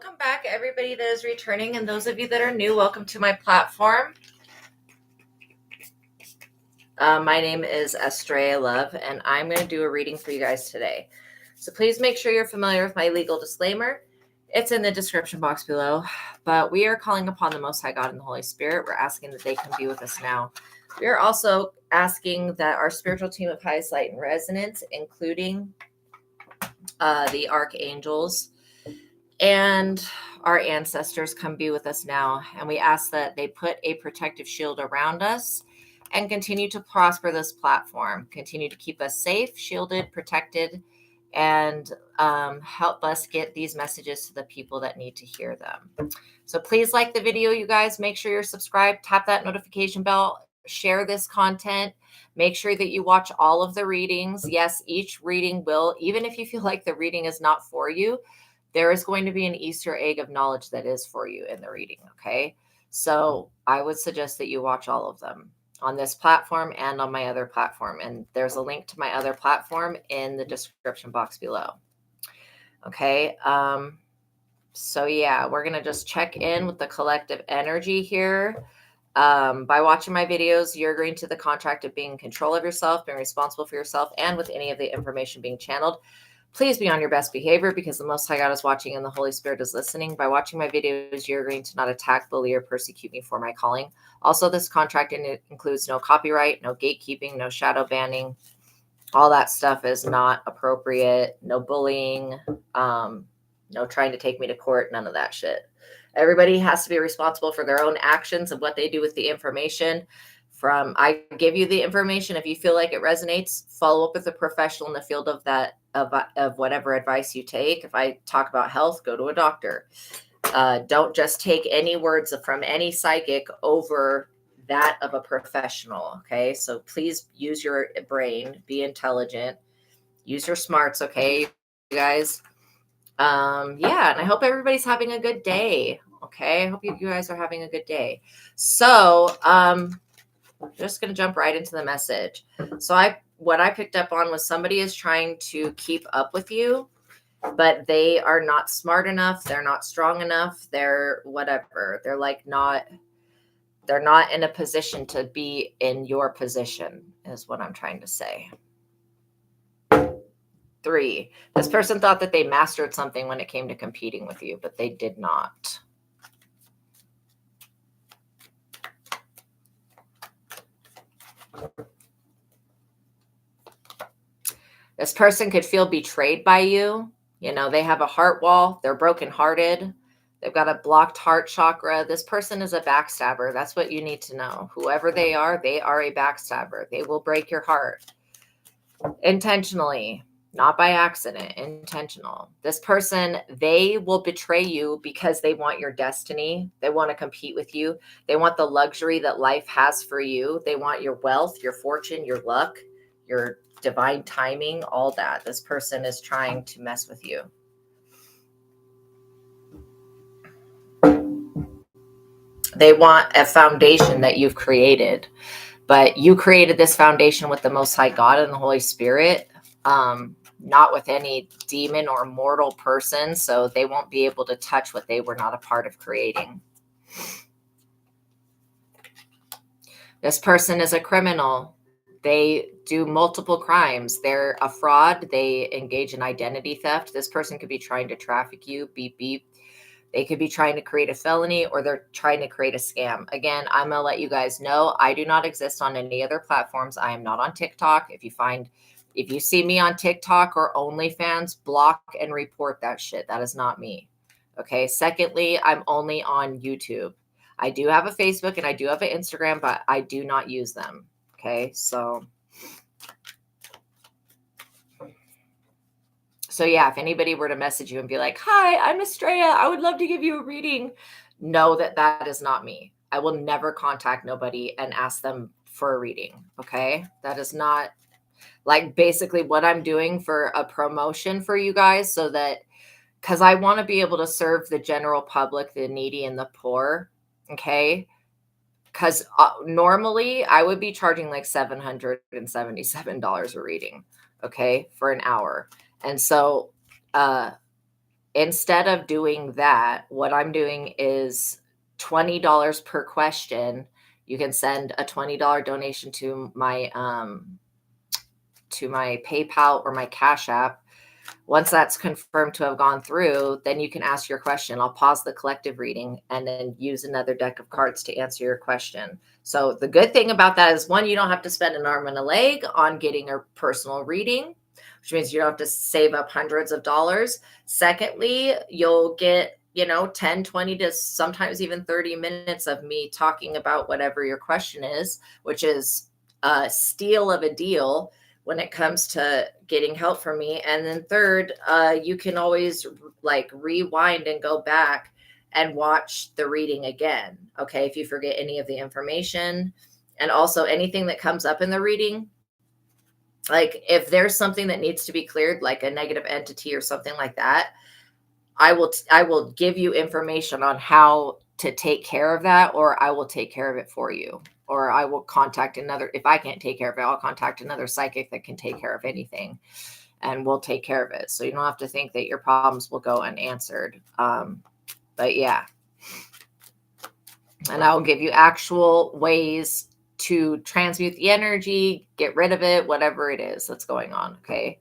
Welcome back, everybody that is returning, and those of you that are new, welcome to my platform. My name is ASTRAEA Love, and I'm going to do a reading for you guys today. So please make sure you're familiar with my legal disclaimer. It's in the description box below, but we are calling upon the Most High God and the Holy Spirit. We're asking that they can be with us now. We are also asking that our spiritual team of highest light and resonance, including the archangels, and our ancestors, come be with us now. And we ask that they put a protective shield around us and continue to prosper this platform, continue to keep us safe, shielded, protected, and help us get these messages to the people that need to hear them. So please like the video, you guys. Make sure you're subscribed, tap that notification bell, share this content. Make sure that you watch all of the readings. Yes, each reading will, even if you feel like the reading is not for you, there is going to be an Easter egg of knowledge that is for you in the reading, okay? So I would suggest that you watch all of them on this platform and on my other platform. And there's a link to my other platform in the description box below. Okay. So yeah, we're going to just check in with the collective energy here. By watching my videos, you're agreeing to the contract of being in control of yourself, being responsible for yourself, and with any of the information being channeled. Please be on your best behavior because the Most High God is watching and the Holy Spirit is listening. By watching my videos, you're agreeing to not attack, bully, or persecute me for my calling. Also, this contract includes no copyright, no gatekeeping, no shadow banning. All that stuff is not appropriate. No bullying, no trying to take me to court, none of that shit. Everybody has to be responsible for their own actions and what they do with the information. I give you the information. If you feel like it resonates, follow up with a professional in the field of that, of whatever advice you take. If I talk about health, go to a doctor. Don't just take any words from any psychic over that of a professional. Okay. So please use your brain, be intelligent, use your smarts. Okay, you guys. Yeah. And I hope everybody's having a good day. Okay. I hope you guys are having a good day. So, just going to jump right into the message. So what I picked up on was somebody is trying to keep up with you, but they are not smart enough. They're not strong enough. They're whatever. They're not in a position to be in your position is what I'm trying to say. 3, this person thought that they mastered something when it came to competing with you, but they did not. This person could feel betrayed by you. You know, they have a heart wall. They're brokenhearted. They've got a blocked heart chakra. This person is a backstabber. That's what you need to know. Whoever they are a backstabber. They will break your heart intentionally, not by accident, intentional. This person, they will betray you because they want your destiny. They want to compete with you. They want the luxury that life has for you. They want your wealth, your fortune, your luck, your divine timing, all that. This person is trying to mess with you. They want a foundation that you've created, but you created this foundation with the Most High God and the Holy Spirit, not with any demon or mortal person. So they won't be able to touch what they were not a part of creating. This person is a criminal. They do multiple crimes. They're a fraud. They engage in identity theft. This person could be trying to traffic you, beep, beep. They could be trying to create a felony, or they're trying to create a scam. Again, I'm going to let you guys know, I do not exist on any other platforms. I am not on TikTok. If you see me on TikTok or OnlyFans, block and report that shit. That is not me. Okay. Secondly, I'm only on YouTube. I do have a Facebook and I do have an Instagram, but I do not use them. Okay. So yeah, if anybody were to message you and be like, hi, I'm ASTRAEA, I would love to give you a reading, know that that is not me. I will never contact nobody and ask them for a reading. Okay. That is not like basically what I'm doing for a promotion for you guys, so that, because I want to be able to serve the general public, the needy and the poor. Okay. Because normally I would be charging like $777 a reading. Okay. For an hour. And so instead of doing that, what I'm doing is $20 per question. You can send a $20 donation to my PayPal or my Cash App. Once that's confirmed to have gone through, then you can ask your question. I'll pause the collective reading and then use another deck of cards to answer your question. So the good thing about that is, one, you don't have to spend an arm and a leg on getting a personal reading, which means you don't have to save up hundreds of dollars. Secondly, you'll get 10, 20 to sometimes even 30 minutes of me talking about whatever your question is, which is a steal of a deal when it comes to getting help from me. And then third, you can always like rewind and go back and watch the reading again. Okay. If you forget any of the information, and also anything that comes up in the reading, like if there's something that needs to be cleared, like a negative entity or something like that, I will give you information on how to take care of that, or I will take care of it for you. Or I will contact another, if I can't take care of it, I'll contact another psychic that can take care of anything, and we'll take care of it. So you don't have to think that your problems will go unanswered. But yeah. And I'll give you actual ways to transmute the energy, get rid of it, whatever it is that's going on. Okay.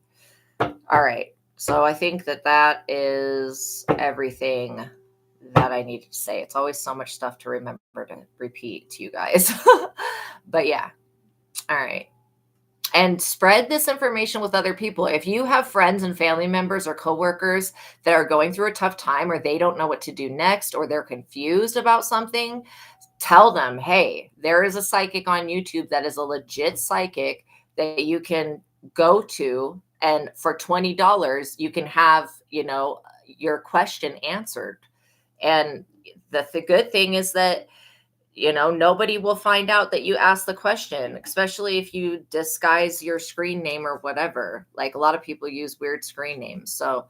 All right. So I think that is everything that I needed to say. It's always so much stuff to remember to repeat to you guys. But yeah. All right. And spread this information with other people. If you have friends and family members or coworkers that are going through a tough time, or they don't know what to do next, or they're confused about something, tell them, hey, there is a psychic on YouTube that is a legit psychic that you can go to. And for $20, you can have, your question answered. And the good thing is that, nobody will find out that you asked the question, especially if you disguise your screen name or whatever. Like a lot of people use weird screen names. So,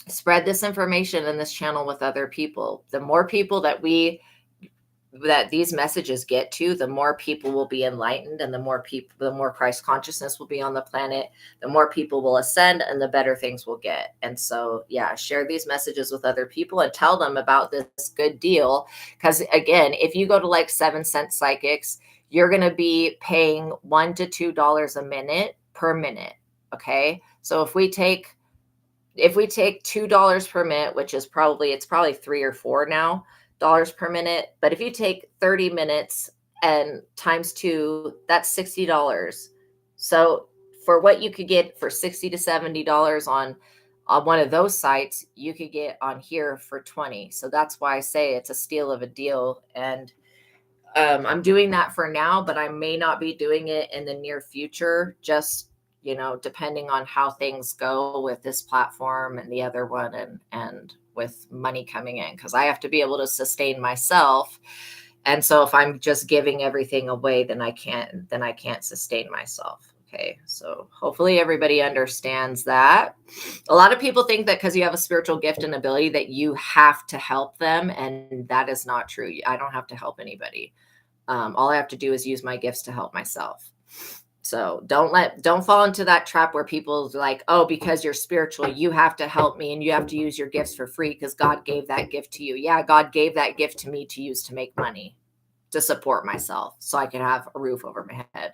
spread this information in this channel with other people. The more people that these messages get to, the more people will be enlightened, and the more Christ consciousness will be on the planet, the more people will ascend, and the better things will get. And so, yeah, share these messages with other people and tell them about this good deal. Because again, if you go to like 7-cent psychics, you're going to be paying $1 to $2 a minute per minute. Okay. So if we take $2 per minute, which is probably 3 or 4 now, dollars per minute. But if you take 30 minutes and times 2, that's $60. So for what you could get for $60 to $70 on one of those sites, you could get on here for 20. So that's why I say it's a steal of a deal. And I'm doing that for now, but I may not be doing it in the near future, just depending on how things go with this platform and the other one, and with money coming in, because I have to be able to sustain myself. And so if I'm just giving everything away, then I can't sustain myself. Okay. So hopefully everybody understands that. A lot of people think that because you have a spiritual gift and ability that you have to help them. And that is not true. I don't have to help anybody. All I have to do is use my gifts to help myself. So don't fall into that trap where people like, oh, because you're spiritual, you have to help me and you have to use your gifts for free because God gave that gift to you. Yeah, God gave that gift to me to use to make money, to support myself so I can have a roof over my head.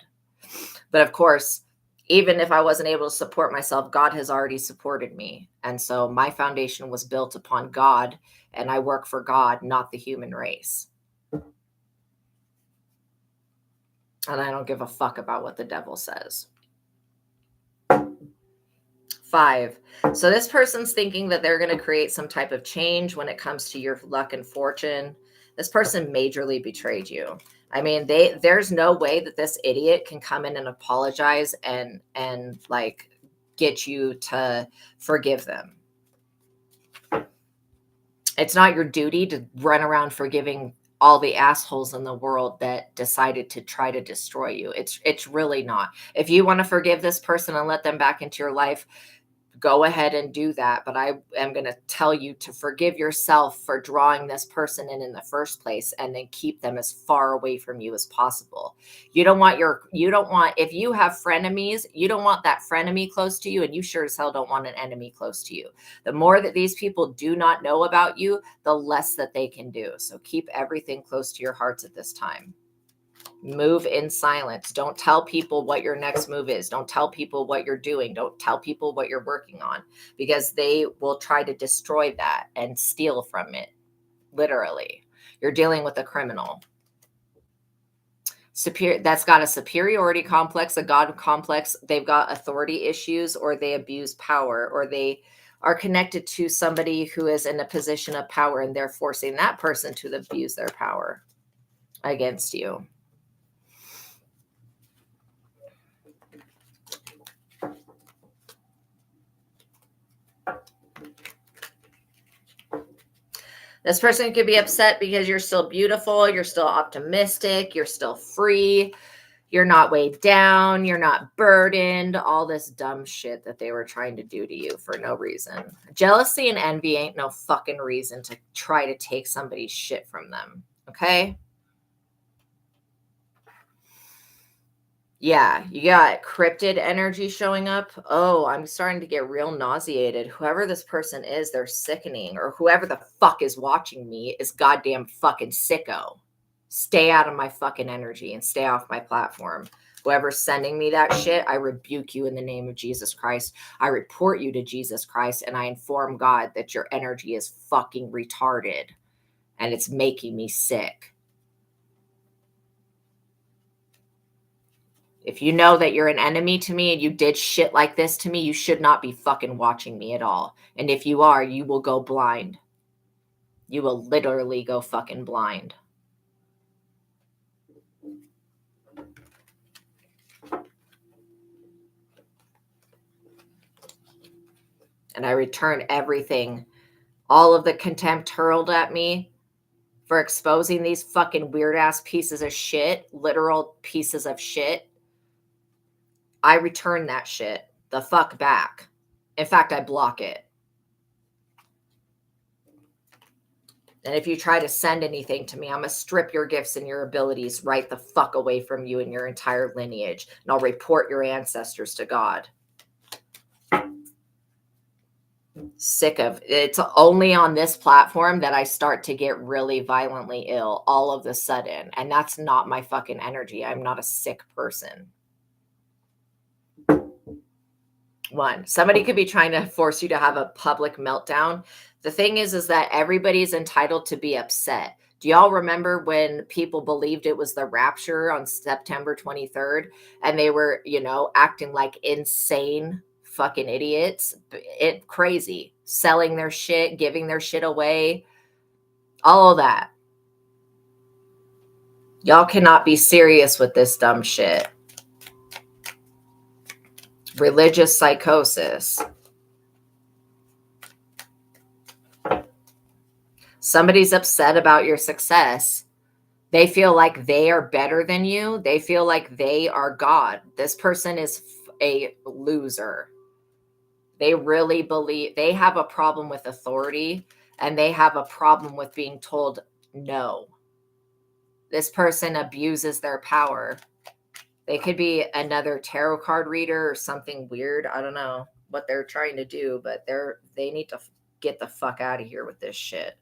But of course, even if I wasn't able to support myself, God has already supported me. And so my foundation was built upon God, and I work for God, not the human race. And I don't give a fuck about what the devil says. 5. So this person's thinking that they're going to create some type of change when it comes to your luck and fortune. This person majorly betrayed you. I mean, there's no way that this idiot can come in and apologize and like get you to forgive them. It's not your duty to run around forgiving all the assholes in the world that decided to try to destroy you. It's really not. If you want to forgive this person and let them back into your life, go ahead and do that. But I am going to tell you to forgive yourself for drawing this person in the first place, and then keep them as far away from you as possible. You don't want, if you have frenemies, you don't want that frenemy close to you, and you sure as hell don't want an enemy close to you. The more that these people do not know about you, the less that they can do. So keep everything close to your hearts at this time. Move in silence. Don't tell people what your next move is. Don't tell people what you're doing. Don't tell people what you're working on, because they will try to destroy that and steal from it. Literally. You're dealing with a criminal. That's got a superiority complex, a God complex. They've got authority issues, or they abuse power, or they are connected to somebody who is in a position of power, and they're forcing that person to abuse their power against you. This person could be upset because you're still beautiful, you're still optimistic, you're still free, you're not weighed down, you're not burdened, all this dumb shit that they were trying to do to you for no reason. Jealousy and envy ain't no fucking reason to try to take somebody's shit from them, okay? Yeah, you got cryptid energy showing up. Oh, I'm starting to get real nauseated. Whoever this person is, they're sickening. Or whoever the fuck is watching me is goddamn fucking sicko. Stay out of my fucking energy and stay off my platform. Whoever's sending me that shit, I rebuke you in the name of Jesus Christ. I report you to Jesus Christ, and I inform God that your energy is fucking retarded and it's making me sick. If you know that you're an enemy to me and you did shit like this to me, you should not be fucking watching me at all. And if you are, you will go blind. You will literally go fucking blind. And I return everything, all of the contempt hurled at me for exposing these fucking weird ass pieces of shit, literal pieces of shit. I return that shit the fuck back. In fact, I block it. And if you try to send anything to me, I'm going to strip your gifts and your abilities right the fuck away from you and your entire lineage. And I'll report your ancestors to God. Sick of it's only on this platform that I start to get really violently ill all of a sudden. And that's not my fucking energy. I'm not a sick person. One, somebody could be trying to force you to have a public meltdown. The thing is that everybody's entitled to be upset. Do y'all remember when people believed it was the rapture on September 23rd and they were, acting like insane fucking idiots? Crazy, selling their shit, giving their shit away, all of that. Y'all cannot be serious with this dumb shit. Religious psychosis. Somebody's upset about your success. They feel like they are better than you. They feel like they are God. This person is a loser. They really believe they have a problem with authority, and they have a problem with being told no. This person abuses their power. They could be another tarot card reader or something weird. I don't know what they're trying to do, but they need to get the fuck out of here with this shit.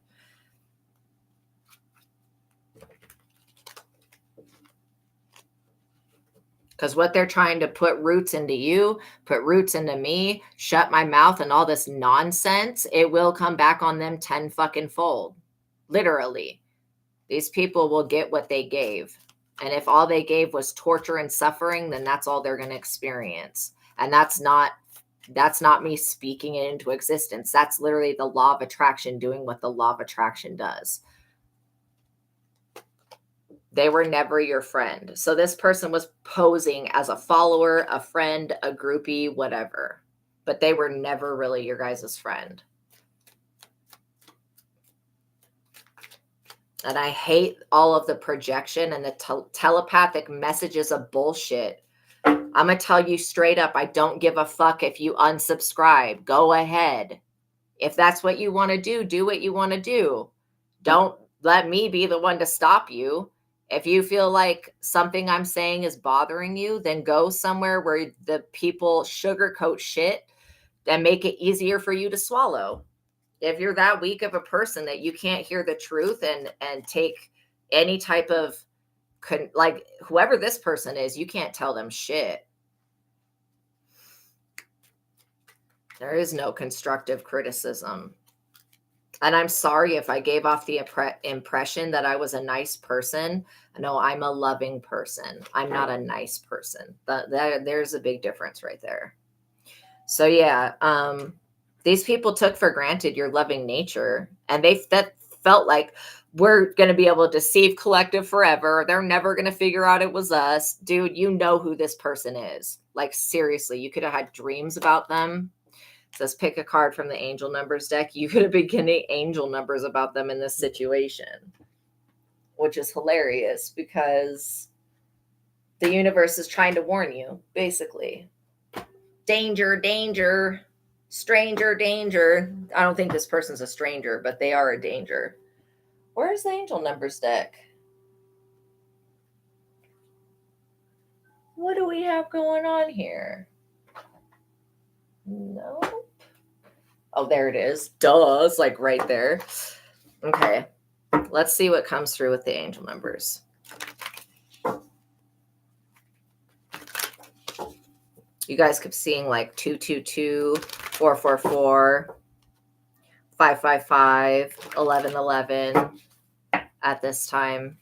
Because what they're trying to put roots into you, put roots into me, shut my mouth and all this nonsense, it will come back on them 10 fucking fold. Literally. These people will get what they gave. And if all they gave was torture and suffering, then that's all they're going to experience. And that's not me speaking it into existence. That's literally the law of attraction doing what the law of attraction does. They were never your friend. So this person was posing as a follower, a friend, a groupie, whatever. But they were never really your guys' friend. And I hate all of the projection and the telepathic messages of bullshit I'm going to tell you straight up, I don't give a fuck if you unsubscribe. Go ahead. If that's what you want to do what you want to do. Don't let me be the one to stop you. If you feel like something I'm saying is bothering you, then go somewhere where the people sugarcoat shit and make it easier for you to swallow. If you're that weak of a person that you can't hear the truth and take any type of, like, whoever this person is, you can't tell them shit. There is no constructive criticism. And I'm sorry if I gave off the impression that I was a nice person. No, I'm a loving person. I'm not a nice person. There's a big difference right there. So yeah, these people took for granted your loving nature, and that felt like we're going to be able to deceive collective forever. They're never going to figure out it was us. Dude, you know who this person is. Like, seriously, you could have had dreams about them. It says pick a card from the angel numbers deck. You could have been getting angel numbers about them in this situation, which is hilarious because the universe is trying to warn you, basically. Danger, danger, stranger, danger. I don't think this person's a stranger, but they are a danger. Where's the angel numbers deck? What do we have going on here? Nope. Oh, there it is. Duh, it's like right there. Okay, let's see what comes through with the angel numbers. You guys kept seeing like 222, 444, 555, 1111 at this time.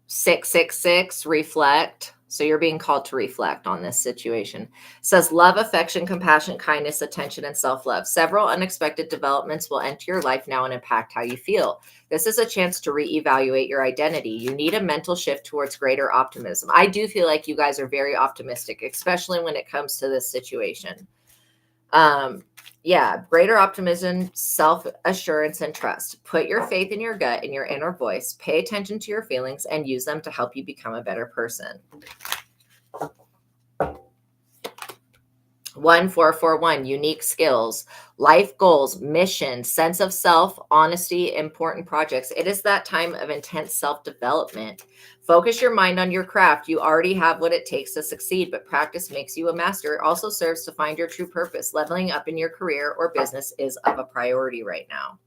666, reflect. So you're being called to reflect on this situation. It says love, affection, compassion, kindness, attention, and self-love. Several unexpected developments will enter your life now and impact how you feel. This is a chance to reevaluate your identity. You need a mental shift towards greater optimism. I do feel like you guys are very optimistic, especially when it comes to this situation. Yeah, greater optimism, self-assurance, and trust. Put your faith in your gut and your inner voice. Pay attention to your feelings and use them to help you become a better person. 1441, unique skills, life goals, mission, sense of self, honesty, important projects. It is that time of intense self-development. Focus your mind on your craft. You already have what it takes to succeed, but practice makes you a master. It also serves to find your true purpose. Leveling up in your career or business is of a priority right now.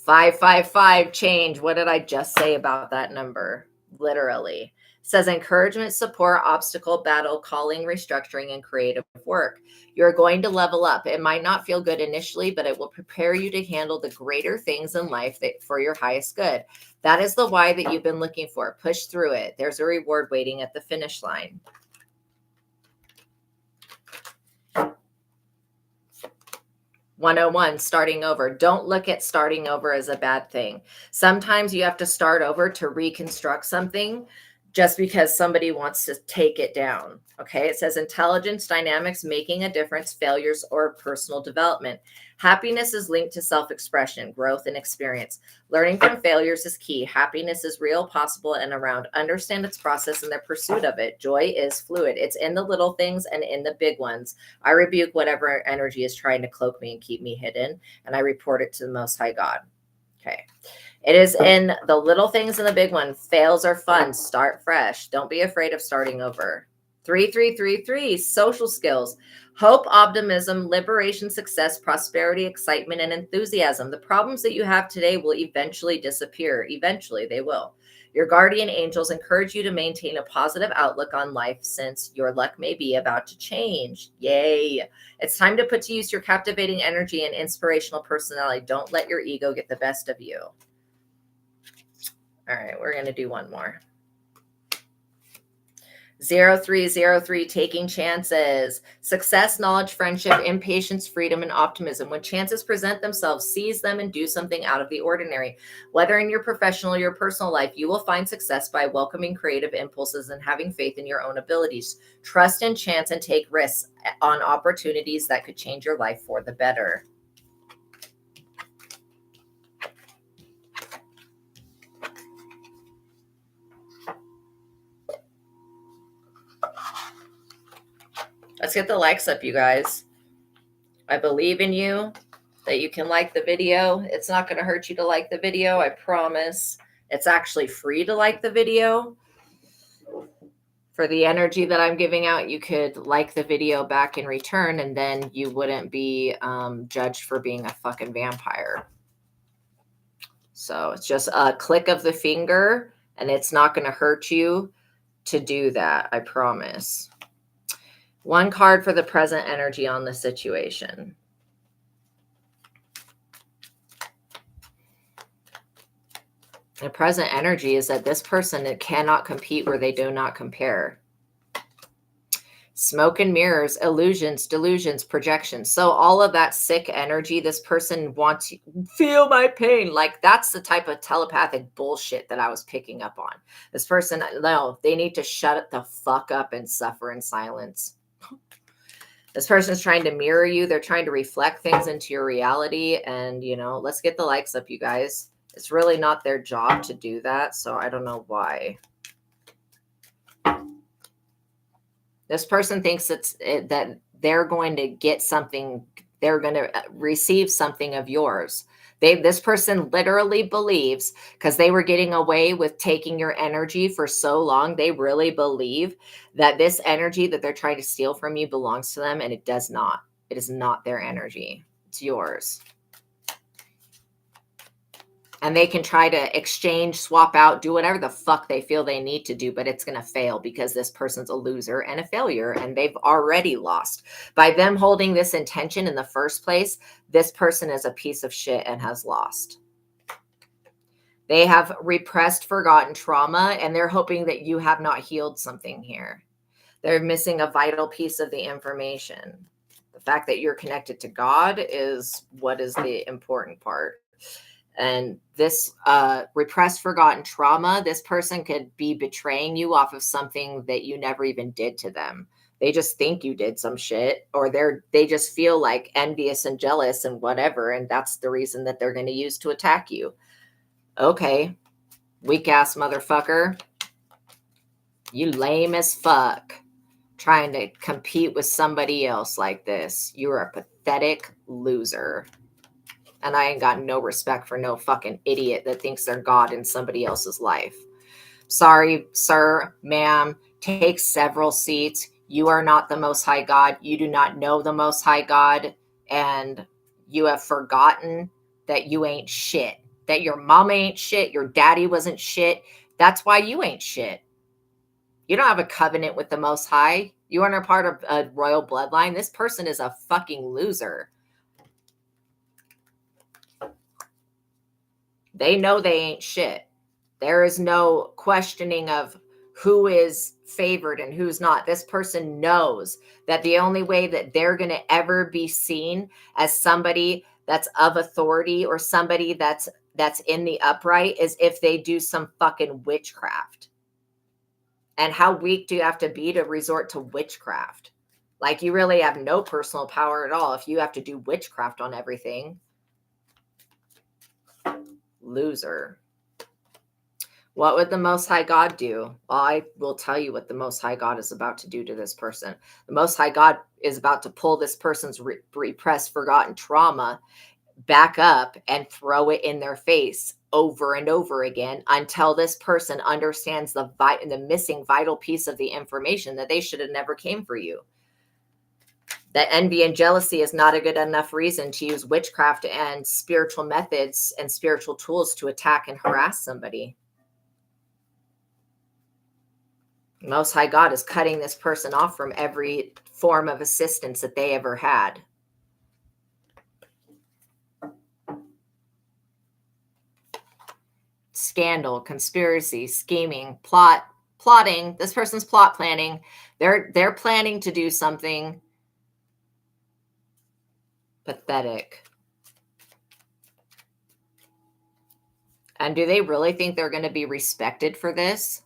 555, change. What did I just say about that number? Literally. Says encouragement, support, obstacle, battle, calling, restructuring, and creative work. You're going to level up. It might not feel good initially, but it will prepare you to handle the greater things in life for your highest good. That is the why that you've been looking for. Push through it. There's a reward waiting at the finish line. 101, starting over. Don't look at starting over as a bad thing. Sometimes you have to start over to reconstruct something just because somebody wants to take it down. Okay, it says intelligence, dynamics, making a difference, failures, or personal development. Happiness is linked to self-expression, growth, and experience. Learning from failures is key. Happiness is real, possible, and around. Understand its process and the pursuit of it. Joy is fluid. It's in the little things and in the big ones. I rebuke whatever energy is trying to cloak me and keep me hidden, and I report it to the Most High God. Okay. It is in the little things and the big one. Fails are fun. Start fresh. Don't be afraid of starting over. 3333, social skills. Hope, optimism, liberation, success, prosperity, excitement, and enthusiasm. The problems that you have today will eventually disappear. Eventually, they will. Your guardian angels encourage you to maintain a positive outlook on life since your luck may be about to change. Yay. It's time to put to use your captivating energy and inspirational personality. Don't let your ego get the best of you. All right, we're going to do one more. 0303, taking chances. Success, knowledge, friendship, impatience, freedom, and optimism. When chances present themselves, seize them and do something out of the ordinary. Whether in your professional or your personal life, you will find success by welcoming creative impulses and having faith in your own abilities. Trust in chance and take risks on opportunities that could change your life for the better. Let's get the likes up, you guys. I believe in you, that you can like the video. It's not going to hurt you to like the video, I promise. It's actually free to like the video. For the energy that I'm giving out, you could like the video back in return, and then you wouldn't be judged for being a fucking vampire. So it's just a click of the finger, and it's not going to hurt you to do that, I promise. One card for the present energy on the situation. The present energy is that this person cannot compete where they do not compare. Smoke and mirrors, illusions, delusions, projections. So all of that sick energy, this person wants you feel my pain. Like that's the type of telepathic bullshit that I was picking up on. This person, no, they need to shut the fuck up and suffer in silence. This person is trying to mirror you. They're trying to reflect things into your reality. And, you know, let's get the likes up, you guys. It's really not their job to do that. So I don't know why. This person thinks that they're going to get something. They're going to receive something of yours. This person literally believes, because they were getting away with taking your energy for so long, they really believe that this energy that they're trying to steal from you belongs to them, and it does not. It is not their energy. It's yours. And they can try to exchange, swap out, do whatever the fuck they feel they need to do, but it's going to fail because this person's a loser and a failure, and they've already lost. By them holding this intention in the first place, this person is a piece of shit and has lost. They have repressed, forgotten trauma, and they're hoping that you have not healed something here. They're missing a vital piece of the information. The fact that you're connected to God is what is the important part. And this repressed, forgotten trauma, this person could be betraying you off of something that you never even did to them. They just think you did some shit, or they just feel like envious and jealous and whatever. And that's the reason that they're going to use to attack you. Okay. Weak ass motherfucker. You lame as fuck. Trying to compete with somebody else like this. You're a pathetic loser. And I ain't got no respect for no fucking idiot that thinks they're God in somebody else's life. Sorry, sir, ma'am, take several seats. You are not the Most High God. You do not know the Most High God. And you have forgotten that you ain't shit. That your mama ain't shit. Your daddy wasn't shit. That's why you ain't shit. You don't have a covenant with the Most High. You aren't a part of a royal bloodline. This person is a fucking loser. They know they ain't shit. There is no questioning of who is favored and who's not. This person knows that the only way that they're going to ever be seen as somebody that's of authority or somebody that's in the upright is if they do some fucking witchcraft. And how weak do you have to be to resort to witchcraft? Like, you really have no personal power at all if you have to do witchcraft on everything. Loser. What would the Most High God do? Well, I will tell you what the Most High God is about to do to this person. The Most High God is about to pull this person's repressed, forgotten trauma back up and throw it in their face over and over again until this person understands the missing vital piece of the information that they should have never came for you. That envy and jealousy is not a good enough reason to use witchcraft and spiritual methods and spiritual tools to attack and harass somebody. Most High God is cutting this person off from every form of assistance that they ever had. Scandal, conspiracy, scheming, plotting. This person's plot planning. They're planning to do something pathetic. And do they really think they're going to be respected for this?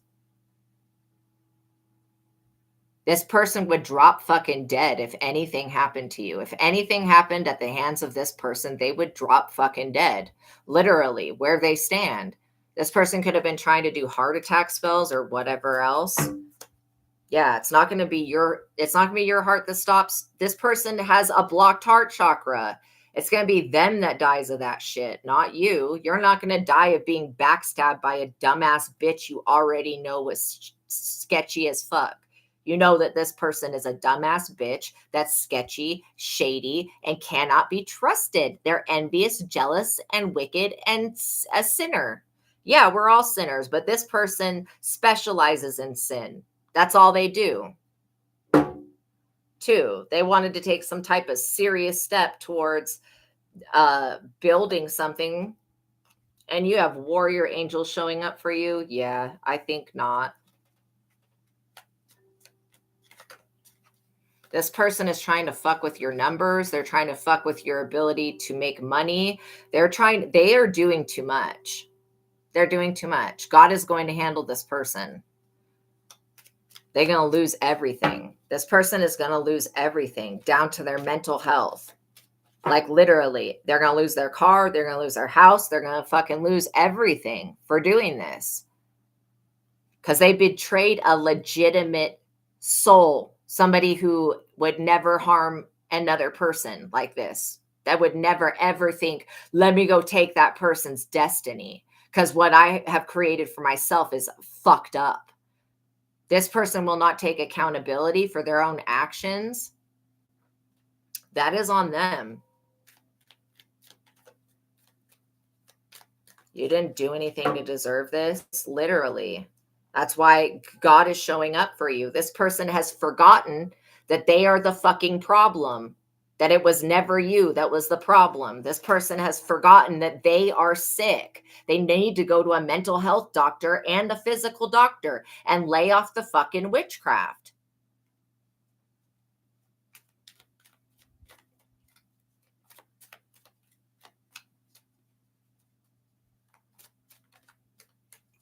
This person would drop fucking dead if anything happened to you. If anything happened at the hands of this person, they would drop fucking dead. Literally, where they stand. This person could have been trying to do heart attack spells or whatever else. Yeah, it's not going to be your heart that stops. This person has a blocked heart chakra. It's going to be them that dies of that shit, not you. You're not going to die of being backstabbed by a dumbass bitch you already know was sketchy as fuck. You know that this person is a dumbass bitch that's sketchy, shady, and cannot be trusted. They're envious, jealous, and wicked, and a sinner. Yeah, we're all sinners, but this person specializes in sin. That's all they do. Two, they wanted to take some type of serious step towards building something. And you have warrior angels showing up for you? Yeah, I think not. This person is trying to fuck with your numbers. They're trying to fuck with your ability to make money. They are doing too much. They're doing too much. God is going to handle this person. They're going to lose everything. This person is going to lose everything down to their mental health. Like literally, they're going to lose their car. They're going to lose their house. They're going to fucking lose everything for doing this. Because they betrayed a legitimate soul. Somebody who would never harm another person like this. That would never ever think, let me go take that person's destiny. Because what I have created for myself is fucked up. This person will not take accountability for their own actions. That is on them. You didn't do anything to deserve this, literally. That's why God is showing up for you. This person has forgotten that they are the fucking problem, that it was never you that was the problem. This person has forgotten that they are sick. They need to go to a mental health doctor and a physical doctor and lay off the fucking witchcraft.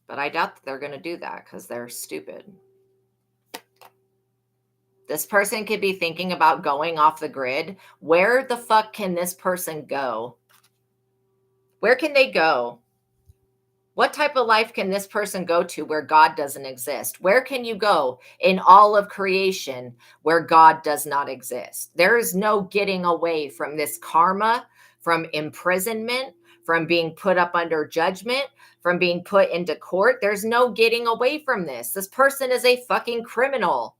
But I doubt that they're going to do that because they're stupid. This person could be thinking about going off the grid. Where the fuck can this person go? Where can they go? What type of life can this person go to where God doesn't exist? Where can you go in all of creation where God does not exist? There is no getting away from this karma, from imprisonment, from being put up under judgment, from being put into court. There's no getting away from this. This person is a fucking criminal.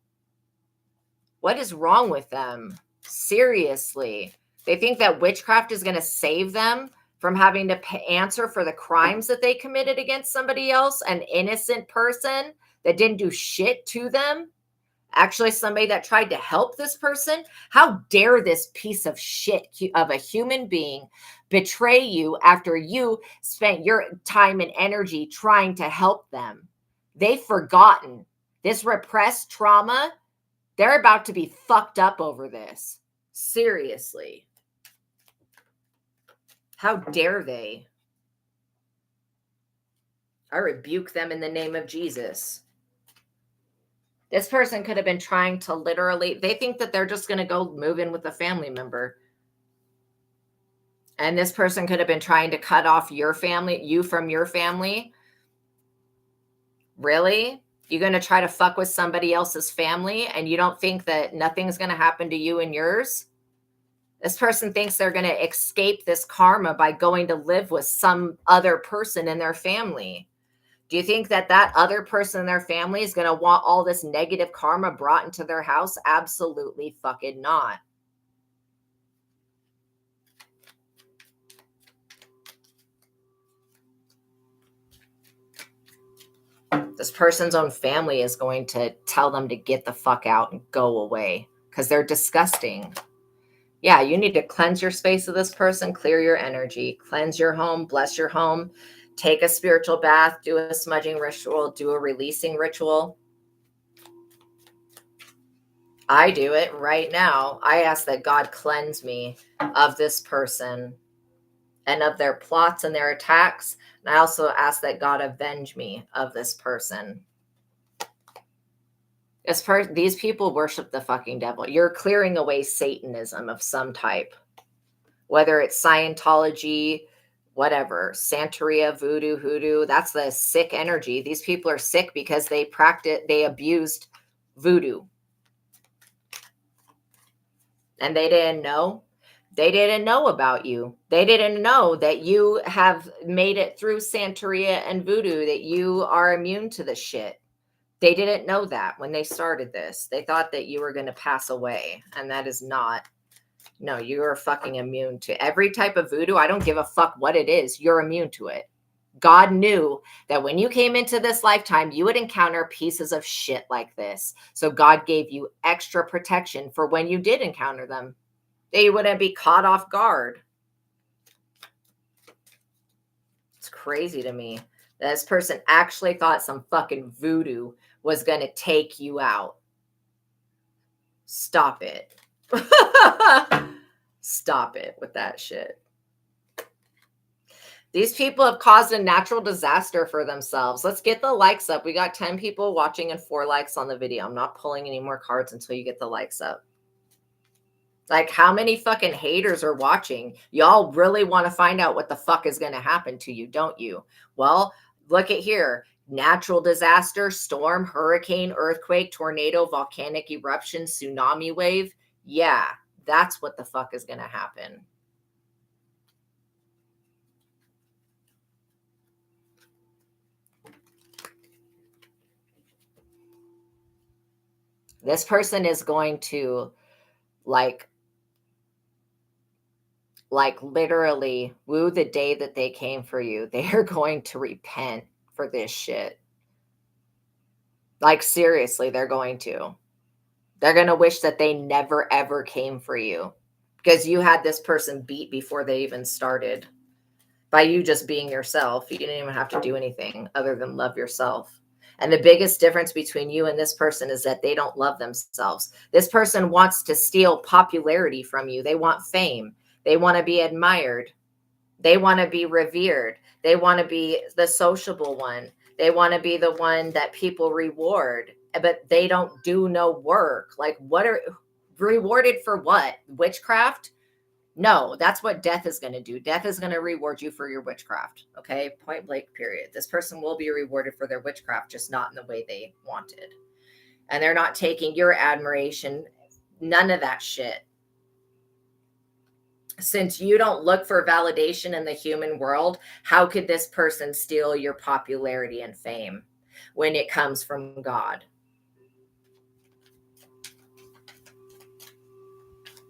What is wrong with them? Seriously. They think that witchcraft is going to save them from having to answer for the crimes that they committed against somebody else, an innocent person that didn't do shit to them. Actually, somebody that tried to help this person. How dare this piece of shit of a human being betray you after you spent your time and energy trying to help them? They've forgotten this repressed trauma. They're about to be fucked up over this. Seriously. How dare they? I rebuke them in the name of Jesus. This person could have been trying to literally, they think that they're just going to go move in with a family member. And this person could have been trying to cut off you from your family. Really? You're going to try to fuck with somebody else's family and you don't think that nothing's going to happen to you and yours? This person thinks they're going to escape this karma by going to live with some other person in their family. Do you think that that other person in their family is going to want all this negative karma brought into their house? Absolutely fucking not. This person's own family is going to tell them to get the fuck out and go away because they're disgusting. Yeah, you need to cleanse your space of this person, clear your energy, cleanse your home, bless your home, take a spiritual bath, do a smudging ritual, do a releasing ritual. I do it right now. I ask that God cleanse me of this person and of their plots and their attacks. And I also ask that God avenge me of this person. These people worship the fucking devil. You're clearing away Satanism of some type, whether it's Scientology, whatever, Santeria, hoodoo. That's the sick energy. These people are sick because they abused Voodoo. And they didn't know. They didn't know about you. They didn't know that you have made it through Santeria and voodoo, that you are immune to the shit. They didn't know that when they started this. They thought that you were going to pass away, and that is not. No, you are fucking immune to every type of voodoo. I don't give a fuck what it is. You're immune to it. God knew that when you came into this lifetime, you would encounter pieces of shit like this. So God gave you extra protection for when you did encounter them. They wouldn't be caught off guard. It's crazy to me that this person actually thought some fucking voodoo was going to take you out. Stop it. Stop it with that shit. These people have caused a natural disaster for themselves. Let's get the likes up. We got 10 people watching and 4 likes on the video. I'm not pulling any more cards until you get the likes up. Like, how many fucking haters are watching? Y'all really want to find out what the fuck is going to happen to you, don't you? Well, look at here. Natural disaster, storm, hurricane, earthquake, tornado, volcanic eruption, tsunami wave. Yeah, that's what the fuck is going to happen. This person is going to like literally woo the day that they came for you. They are going to repent for this shit. Like, seriously, they're going to. They're going to wish that they never, ever came for you because you had this person beat before they even started. By you just being yourself, you didn't even have to do anything other than love yourself. And the biggest difference between you and this person is that they don't love themselves. This person wants to steal popularity from you. They want fame. They want to be admired. They want to be revered. They want to be the sociable one. They want to be the one that people reward, but they don't do no work. Like, what are rewarded for what? Witchcraft? No, that's what death is going to do. Death is going to reward you for your witchcraft. Okay. Point blank, period. This person will be rewarded for their witchcraft, just not in the way they wanted. And they're not taking your admiration. None of that shit. Since you don't look for validation in the human world, how could this person steal your popularity and fame when it comes from God?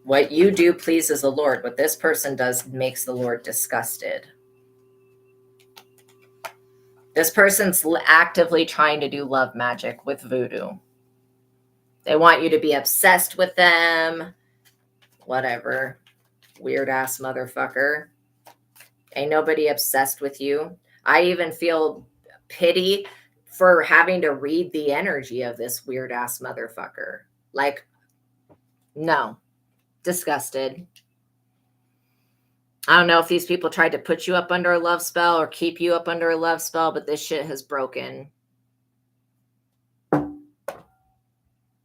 What you do pleases the Lord. What this person does makes the Lord disgusted. This person's actively trying to do love magic with voodoo. They want you to be obsessed with them. Whatever. Weird ass motherfucker. Ain't nobody obsessed with you. I even feel pity for having to read the energy of this weird ass motherfucker. Like, no. Disgusted. I don't know if these people tried to put you up under a love spell or keep you up under a love spell, but this shit has broken.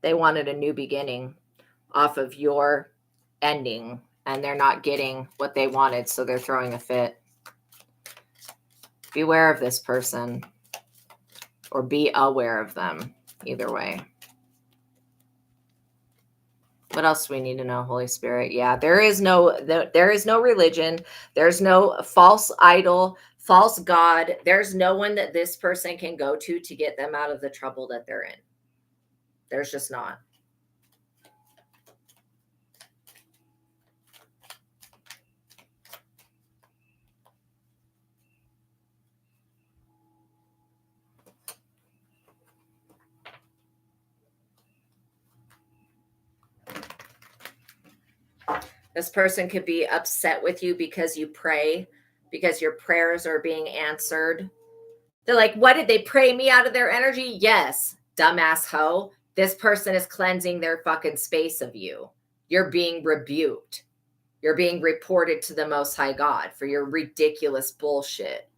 They wanted a new beginning off of your ending, and they're not getting what they wanted, so they're throwing a fit. Beware of this person, or be aware of them, either way. What else do we need to know, Holy Spirit? Yeah, there is no religion. There's no false idol, false god. There's no one that this person can go to get them out of the trouble that they're in. There's just not. This person could be upset with you because you pray, because your prayers are being answered. They're like, what, did they pray me out of their energy? Yes, dumbass hoe. This person is cleansing their fucking space of you. You're being rebuked. You're being reported to the Most High God for your ridiculous bullshit.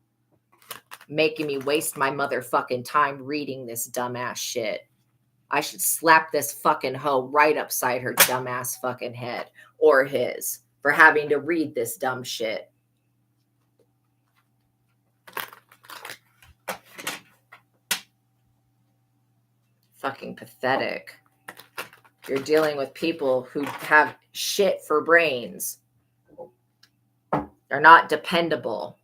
Making me waste my motherfucking time reading this dumbass shit. I should slap this fucking hoe right upside her dumbass fucking head, or his, for having to read this dumb shit. Fucking pathetic. You're dealing with people who have shit for brains. They're not dependable.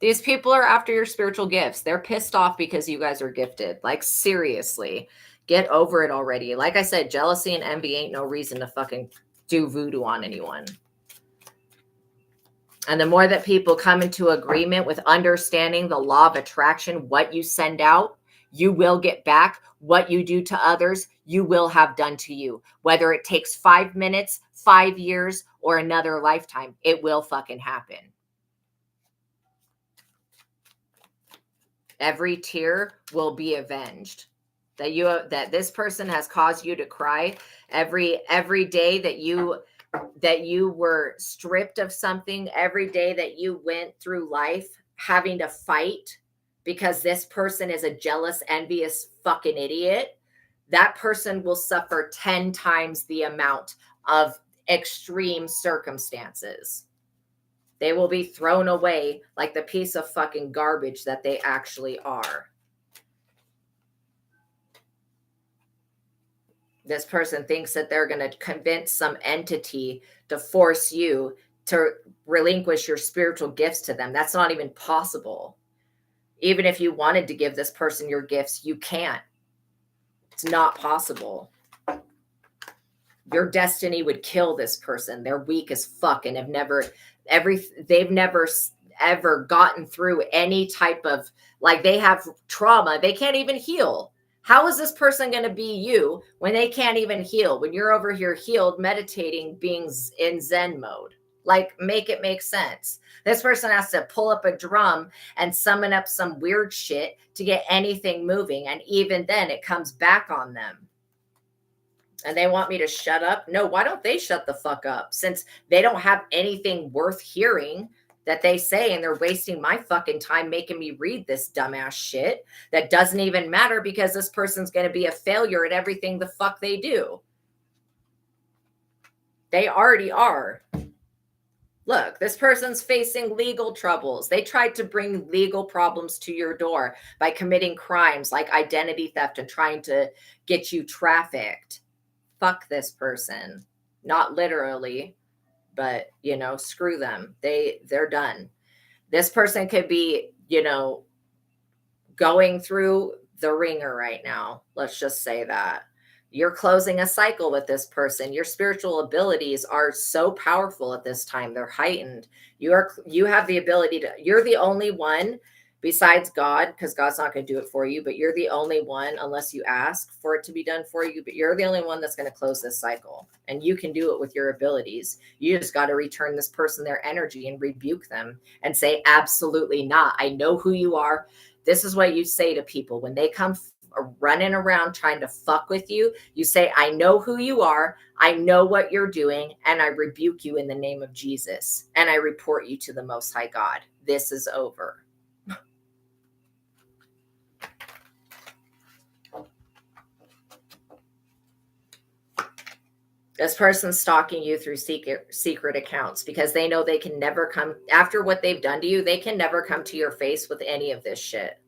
These people are after your spiritual gifts. They're pissed off because you guys are gifted. Like, seriously, get over it already. Like I said, jealousy and envy ain't no reason to fucking do voodoo on anyone. And the more that people come into agreement with understanding the law of attraction, what you send out, you will get back. What you do to others, you will have done to you. Whether it takes 5 minutes, 5 years, or another lifetime, it will fucking happen. Every tear will be avenged. That this person has caused you to cry, every day that you were stripped of something, every day that you went through life having to fight because this person is a jealous, envious fucking idiot, that person will suffer 10 times the amount of extreme circumstances. They will be thrown away like the piece of fucking garbage that they actually are. This person thinks that they're going to convince some entity to force you to relinquish your spiritual gifts to them. That's not even possible. Even if you wanted to give this person your gifts, you can't. It's not possible. Your destiny would kill this person. They're weak as fuck and they've never ever gotten through any type of, like, they have trauma. They can't even heal. How is this person going to be you when they can't even heal? When you're over here healed, meditating, being in Zen mode? Like, make it make sense. This person has to pull up a drum and summon up some weird shit to get anything moving. And even then it comes back on them. And they want me to shut up? No, why don't they shut the fuck up? Since they don't have anything worth hearing that they say, and they're wasting my fucking time making me read this dumbass shit that doesn't even matter because this person's going to be a failure at everything the fuck they do. They already are. Look, this person's facing legal troubles. They tried to bring legal problems to your door by committing crimes like identity theft and trying to get you trafficked. Fuck this person. Not literally, but, screw them. They're done. This person could be, going through the ringer right now. Let's just say that. You're closing a cycle with this person. Your spiritual abilities are so powerful at this time. They're heightened. You have the ability to, you're the only one besides God, because God's not going to do it for you, but you're the only one, unless you ask for it to be done for you, but you're the only one that's going to close this cycle. And you can do it with your abilities. You just got to return this person their energy and rebuke them and say, absolutely not. I know who you are. This is what you say to people when they come running around trying to fuck with you. You say, I know who you are. I know what you're doing. And I rebuke you in the name of Jesus. And I report you to the Most High God. This is over. This person's stalking you through secret accounts because they know they can never come after what they've done to you. They can never come to your face with any of this shit.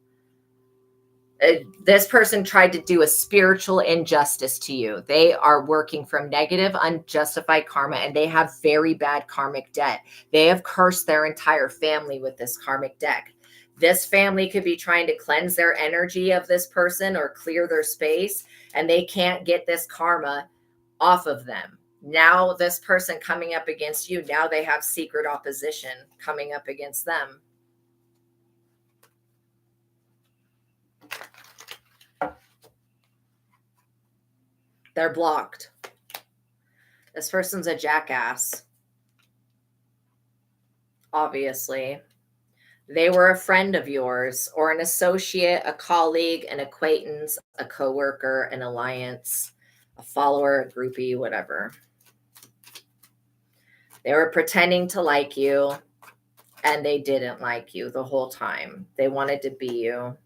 This person tried to do a spiritual injustice to you. They are working from negative, unjustified karma, and they have very bad karmic debt. They have cursed their entire family with this karmic debt. This family could be trying to cleanse their energy of this person or clear their space, and they can't get this karma off of them. Now this person coming up against you, now they have secret opposition coming up against them. They're blocked. This person's a jackass. Obviously. They were a friend of yours or an associate, a colleague, an acquaintance, a coworker, an alliance, a follower, a groupie, whatever. They were pretending to like you, and they didn't like you the whole time. They wanted to be you.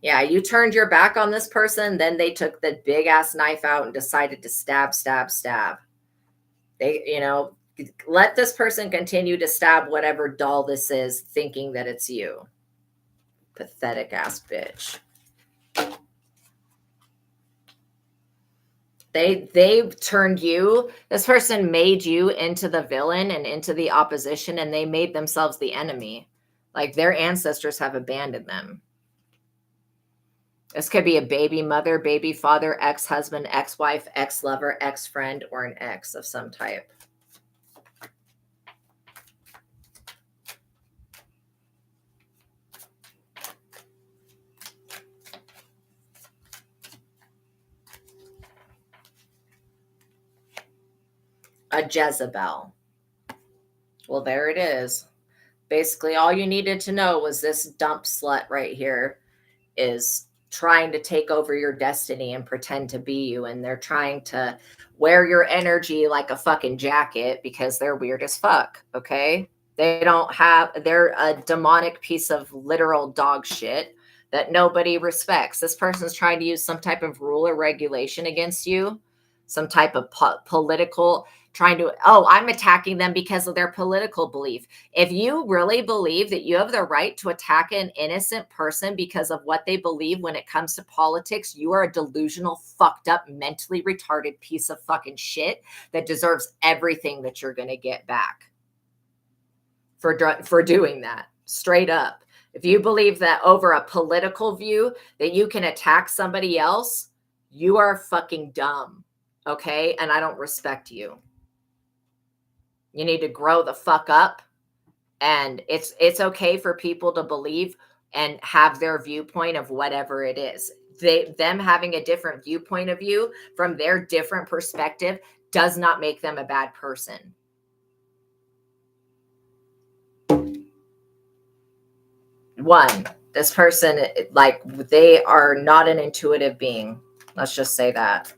Yeah, you turned your back on this person, then they took the big ass knife out and decided to stab. They, let this person continue to stab whatever doll this is, thinking that it's you. Pathetic ass bitch. They turned you, this person made you into the villain and into the opposition, and they made themselves the enemy. Like their ancestors have abandoned them. This could be a baby mother, baby father, ex-husband, ex-wife, ex-lover, ex-friend, or an ex of some type. A Jezebel. Well, there it is. Basically, all you needed to know was this dump slut right here is trying to take over your destiny and pretend to be you. And they're trying to wear your energy like a fucking jacket because they're weird as fuck. Okay. They're a demonic piece of literal dog shit that nobody respects. This person's trying to use some type of rule or regulation against you, some type of political I'm attacking them because of their political belief. If you really believe that you have the right to attack an innocent person because of what they believe when it comes to politics, you are a delusional, fucked up, mentally retarded piece of fucking shit that deserves everything that you're going to get back for doing that. Straight up. If you believe that over a political view that you can attack somebody else, you are fucking dumb. Okay? And I don't respect you. You need to grow the fuck up. And it's okay for people to believe and have their viewpoint of whatever it is. Them having a different viewpoint of you from their different perspective does not make them a bad person. One, this person, like, they are not an intuitive being. Let's just say that.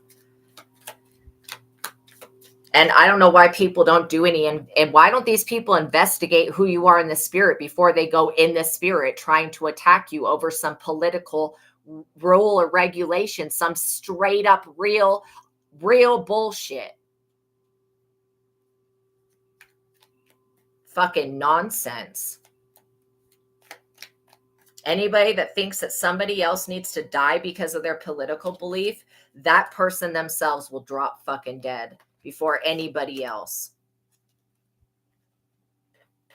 And I don't know why people don't do any, and why don't these people investigate who you are in the spirit before they go in the spirit trying to attack you over some political rule or regulation, some straight up real bullshit. Fucking nonsense. Anybody that thinks that somebody else needs to die because of their political belief, that person themselves will drop fucking dead before anybody else.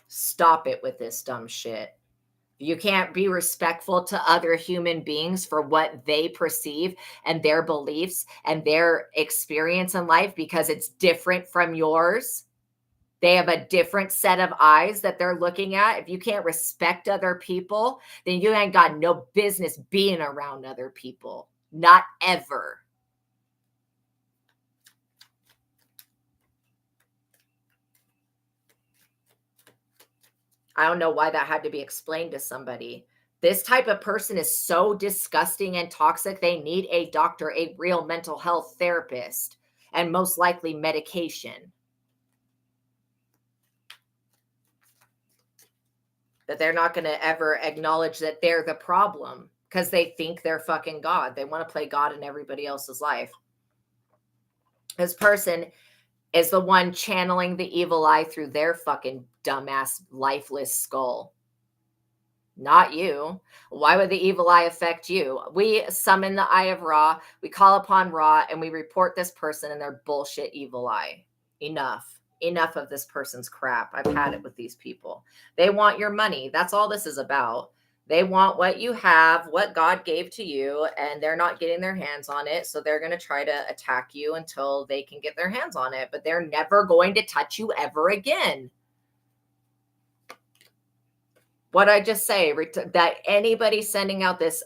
Stop it with this dumb shit. You can't be respectful to other human beings for what they perceive and their beliefs and their experience in life because it's different from yours. They have a different set of eyes that they're looking at. If you can't respect other people, then you ain't got no business being around other people. Not ever. I don't know why that had to be explained to somebody. This type of person is so disgusting and toxic. They need a doctor, a real mental health therapist, and most likely medication. That they're not going to ever acknowledge that they're the problem because they think they're fucking God. They want to play God in everybody else's life. This person is the one channeling the evil eye through their fucking dumbass, lifeless skull. Not you. Why would the evil eye affect you? We summon the eye of Ra, we call upon Ra, and we report this person and their bullshit evil eye. Enough of this person's crap. I've had it with these people. They want your money. That's all this is about. They want what you have, what God gave to you, and they're not getting their hands on it. So they're going to try to attack you until they can get their hands on it. But they're never going to touch you ever again. What I just say, that anybody sending out this,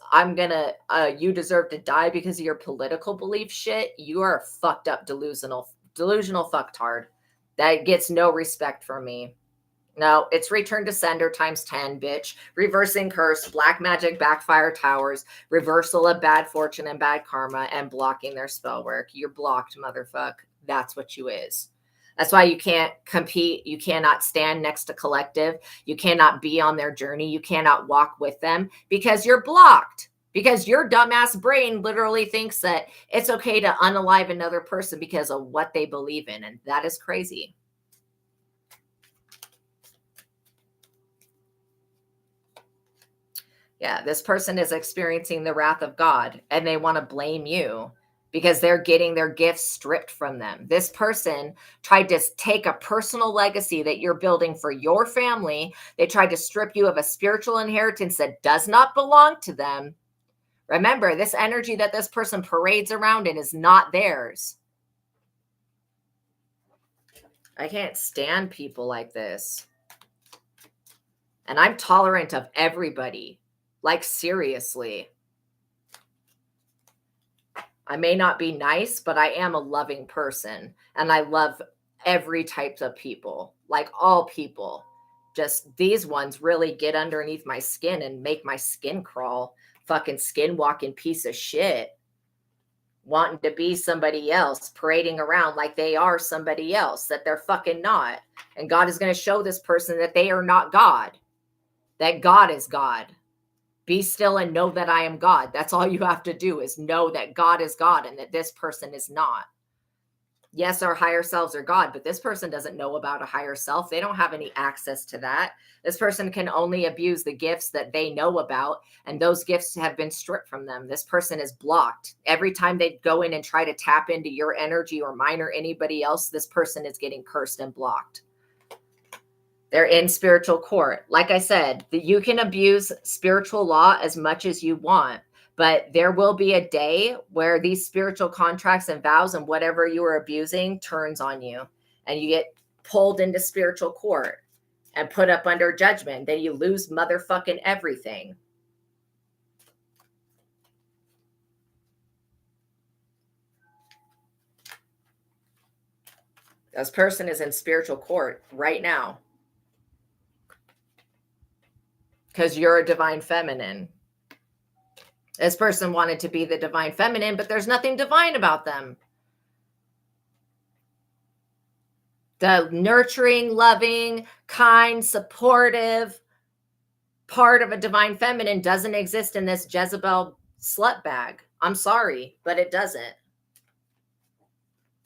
you deserve to die because of your political belief shit, you are a fucked up delusional fucktard. That gets no respect from me. No, it's return to sender times 10, bitch. Reversing curse, black magic, backfire towers, reversal of bad fortune and bad karma, and blocking their spell work. You're blocked, motherfuck. That's what you is. That's why you can't compete. You cannot stand next to collective. You cannot be on their journey. You cannot walk with them because you're blocked. Because your dumbass brain literally thinks that it's okay to unalive another person because of what they believe in. And that is crazy. Yeah, this person is experiencing the wrath of God and they want to blame you. because they're getting their gifts stripped from them. This person tried to take a personal legacy that you're building for your family. They tried to strip you of a spiritual inheritance that does not belong to them. Remember, this energy that this person parades around in is not theirs. I can't stand people like this. And I'm tolerant of everybody. Like, seriously. I may not be nice, but I am a loving person. And I love every type of people. Like, all people. Just these ones really get underneath my skin and make my skin crawl. Fucking skin walking piece of shit. Wanting to be somebody else, parading around like they are somebody else, that they're fucking not. And God is going to show this person that they are not God. That God is God. Be still and know that I am God. That's all you have to do, is know that God is God and that this person is not. Yes, our higher selves are God, but this person doesn't know about a higher self. They don't have any access to that. This person can only abuse the gifts that they know about, and those gifts have been stripped from them. This person is blocked. Every time they go in and try to tap into your energy or mine or anybody else, this person is getting cursed and blocked. They're in spiritual court. Like I said, you can abuse spiritual law as much as you want, but there will be a day where these spiritual contracts and vows and whatever you are abusing turns on you, and you get pulled into spiritual court and put up under judgment. Then you lose motherfucking everything. This person is in spiritual court right now because you're a divine feminine. This person wanted to be the divine feminine, but there's nothing divine about them. The nurturing, loving, kind, supportive part of a divine feminine doesn't exist in this Jezebel slut bag. I'm sorry, but it doesn't.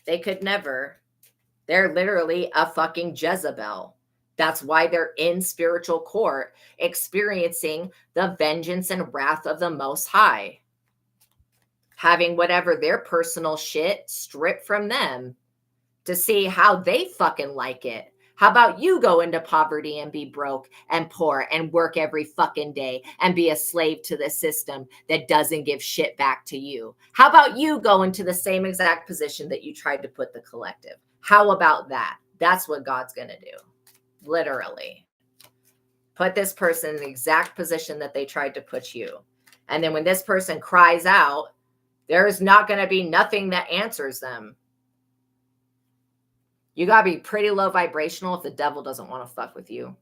They could never. They're literally a fucking Jezebel. That's why they're in spiritual court, experiencing the vengeance and wrath of the Most High. Having whatever their personal shit stripped from them to see how they fucking like it. How about you go into poverty and be broke and poor and work every fucking day and be a slave to the system that doesn't give shit back to you? How about you go into the same exact position that you tried to put the collective? How about that? That's what God's going to do. Literally. Put this person in the exact position that they tried to put you. And then when this person cries out, there's not going to be nothing that answers them. You got to be pretty low vibrational if the devil doesn't want to fuck with you.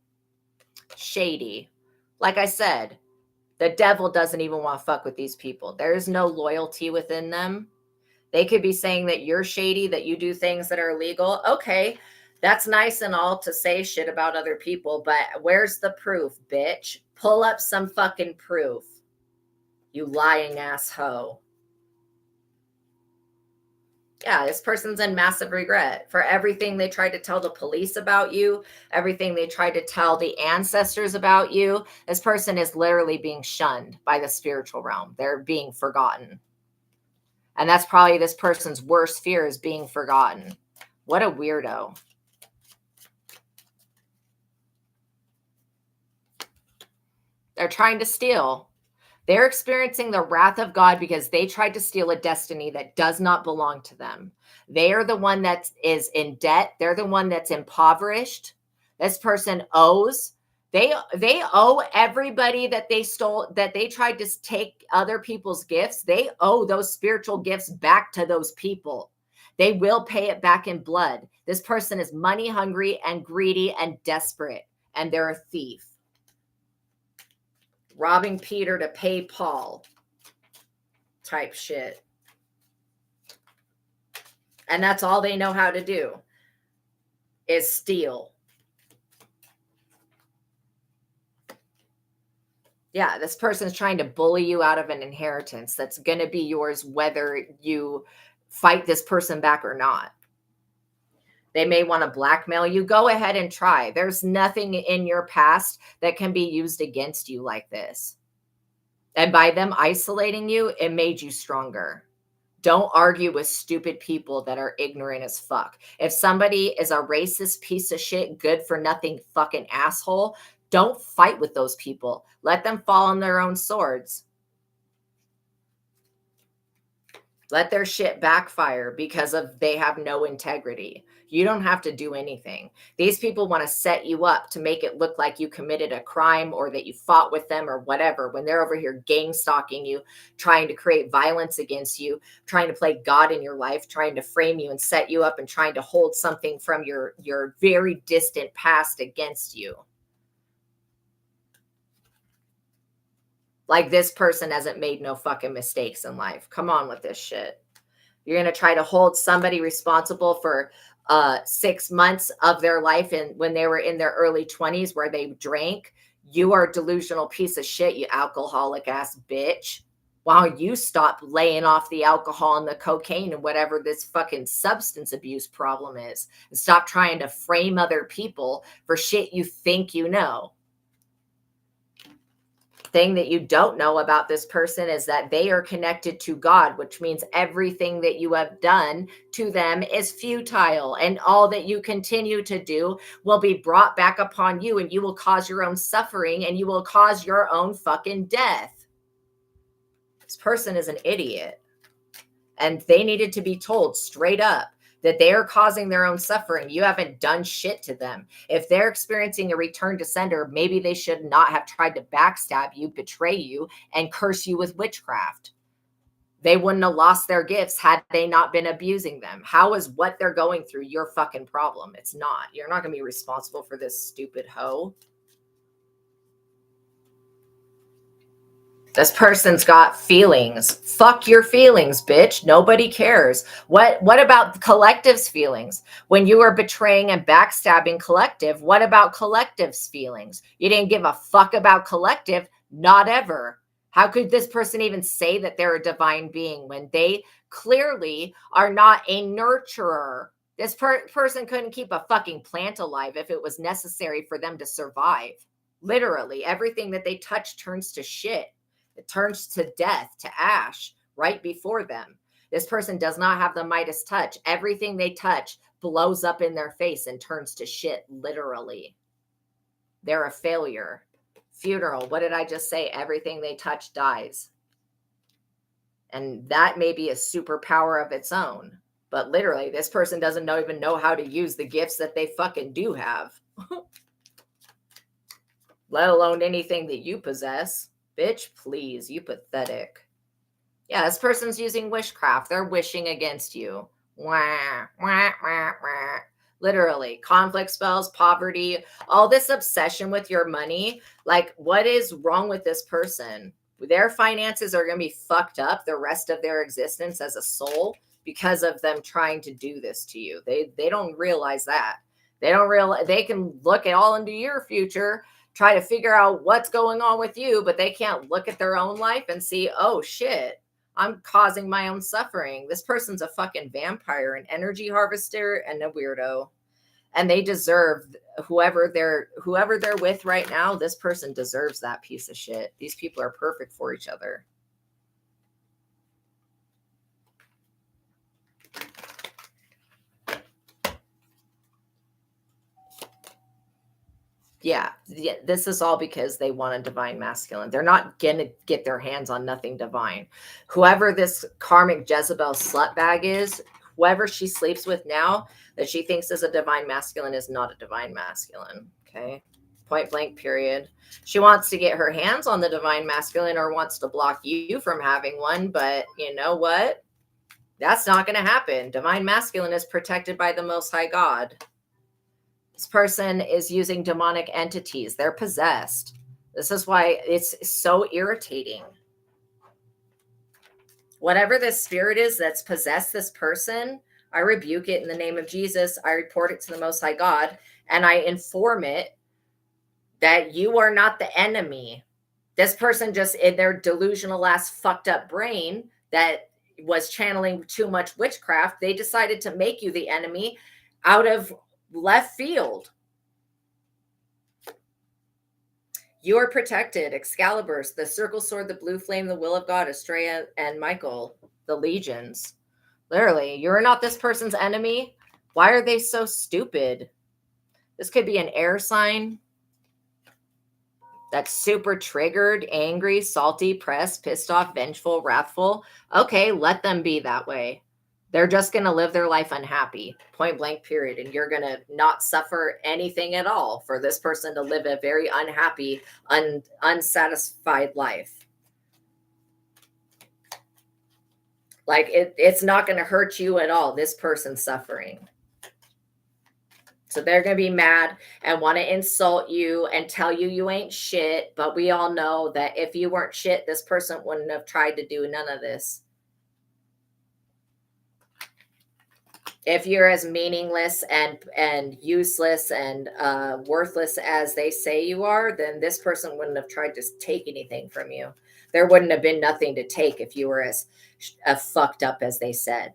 Shady. Like I said, the devil doesn't even want to fuck with these people. There is no loyalty within them. They could be saying that you're shady, that you do things that are illegal. Okay, that's nice and all to say shit about other people, but where's the proof, bitch? Pull up some fucking proof. You lying ass hoe. Yeah, this person's in massive regret for everything they tried to tell the police about you, everything they tried to tell the ancestors about you. This person is literally being shunned by the spiritual realm. They're being forgotten. And that's probably this person's worst fear, is being forgotten. What a weirdo. They're trying to steal. They're experiencing the wrath of God because they tried to steal a destiny that does not belong to them. They are the one that is in debt. They're the one that's impoverished. This person owes. They owe everybody that they stole, that they tried to take other people's gifts. They owe those spiritual gifts back to those people. They will pay it back in blood. This person is money hungry and greedy and desperate, and they're a thief. Robbing Peter to pay Paul type shit. And that's all they know how to do, is steal. Yeah, this person's trying to bully you out of an inheritance that's going to be yours whether you fight this person back or not. They may want to blackmail you. Go ahead and try. There's nothing in your past that can be used against you like this. And by them isolating you, it made you stronger. Don't argue with stupid people that are ignorant as fuck. If somebody is a racist piece of shit, good for nothing fucking asshole, don't fight with those people. Let them fall on their own swords. Let their shit backfire because of they have no integrity. You don't have to do anything. These people want to set you up to make it look like you committed a crime or that you fought with them or whatever, when they're over here gang stalking you, trying to create violence against you, trying to play God in your life, trying to frame you and set you up and trying to hold something from your very distant past against you. Like this person hasn't made no fucking mistakes in life. Come on with this shit. You're going to try to hold somebody responsible for 6 months of their life and when they were in their early 20s where they drank. You are a delusional piece of shit, you alcoholic ass bitch. While you stop laying off the alcohol and the cocaine and whatever this fucking substance abuse problem is. And stop trying to frame other people for shit you think you know. Thing that you don't know about this person is that they are connected to God, which means everything that you have done to them is futile, and all that you continue to do will be brought back upon you, and you will cause your own suffering and you will cause your own fucking death. This person is an idiot, and they needed to be told straight up that they are causing their own suffering. You haven't done shit to them. If they're experiencing a return to sender, maybe they should not have tried to backstab you, betray you, and curse you with witchcraft. They wouldn't have lost their gifts had they not been abusing them. How is what they're going through your fucking problem? It's not. You're not going to be responsible for this stupid hoe. This person's got feelings. Fuck your feelings, bitch. Nobody cares. What about collective's feelings? When you were betraying and backstabbing collective, what about collective's feelings? You didn't give a fuck about collective, not ever. How could this person even say that they're a divine being when they clearly are not a nurturer? This person couldn't keep a fucking plant alive if it was necessary for them to survive. Literally, everything that they touch turns to shit. It turns to death, to ash, right before them. This person does not have the Midas touch. Everything they touch blows up in their face and turns to shit, literally. They're a failure. Funeral, what did I just say? Everything they touch dies. And that may be a superpower of its own. But literally, this person doesn't even know how to use the gifts that they fucking do have. Let alone anything that you possess. Bitch, please, you pathetic. Yeah, this person's using witchcraft. They're wishing against you. Wah, wah, wah, wah. Literally, conflict spells, poverty, all this obsession with your money. Like, what is wrong with this person? Their finances are going to be fucked up the rest of their existence as a soul because of them trying to do this to you. They don't realize that. They don't realize they can look at all into your future, try to figure out what's going on with you, but they can't look at their own life and see, oh shit, I'm causing my own suffering. This person's a fucking vampire, an energy harvester, and a weirdo. And they deserve whoever they're with right now. This person deserves that piece of shit. These people are perfect for each other. Yeah, this is all because they want a divine masculine. They're not going to get their hands on nothing divine. Whoever this karmic Jezebel slutbag is, whoever she sleeps with now that she thinks is a divine masculine is not a divine masculine. Okay. Point blank, period. She wants to get her hands on the divine masculine or wants to block you from having one. But you know what? That's not going to happen. Divine masculine is protected by the Most High God. This person is using demonic entities. They're possessed. This is why it's so irritating. Whatever this spirit is that's possessed this person, I rebuke it in the name of Jesus. I report it to the Most High God, and I inform it that you are not the enemy. This person just, in their delusional ass fucked up brain that was channeling too much witchcraft, they decided to make you the enemy out of left field. You are protected. Excalibur, the circle sword, the blue flame, the will of God, ASTRAEA, and Michael. the legions. Literally, you're not this person's enemy. Why are they so stupid? This could be an air sign that's super triggered, angry, salty, pressed, pissed off, vengeful, wrathful. Okay, let them be that way. They're just going to live their life unhappy, point blank, period. And you're going to not suffer anything at all for this person to live a very unhappy, unsatisfied life. Like it's not going to hurt you at all, this person's suffering. So they're going to be mad and want to insult you and tell you you ain't shit. But we all know that if you weren't shit, this person wouldn't have tried to do none of this. If you're as meaningless and useless and worthless as they say you are, then this person wouldn't have tried to take anything from you. There wouldn't have been nothing to take if you were as fucked up as they said.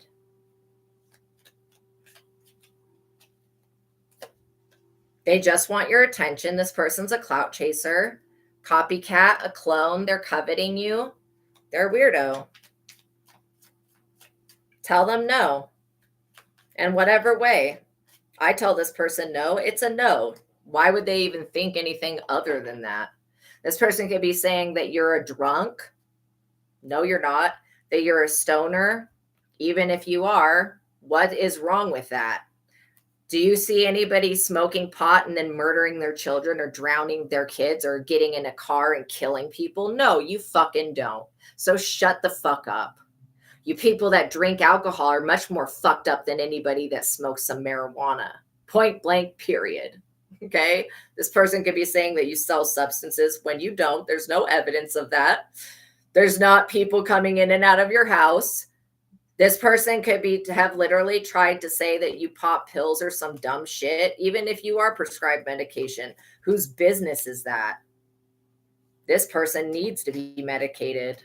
They just want your attention. This person's a clout chaser, copycat, a clone. They're coveting you. They're a weirdo. Tell them no. In whatever way. I tell this person no, it's a no. Why would they even think anything other than that? This person could be saying that you're a drunk. No, you're not. That you're a stoner. Even if you are, what is wrong with that? Do you see anybody smoking pot and then murdering their children or drowning their kids or getting in a car and killing people? No, you fucking don't. So shut the fuck up. You people that drink alcohol are much more fucked up than anybody that smokes some marijuana. Point blank, period. Okay? This person could be saying that you sell substances when you don't. There's no evidence of that. There's not people coming in and out of your house. This person could have literally tried to say that you pop pills or some dumb shit, even if you are prescribed medication. Whose business is that? This person needs to be medicated.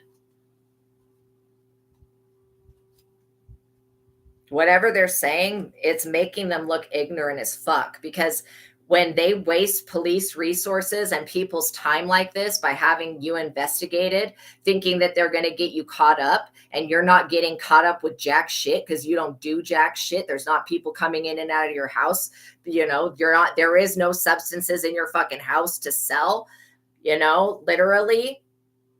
Whatever they're saying, it's making them look ignorant as fuck, because when they waste police resources and people's time like this by having you investigated, thinking that they're going to get you caught up, and you're not getting caught up with jack shit because you don't do jack shit. There's not people coming in and out of your house. You know, there is no substances in your fucking house to sell, you know, literally.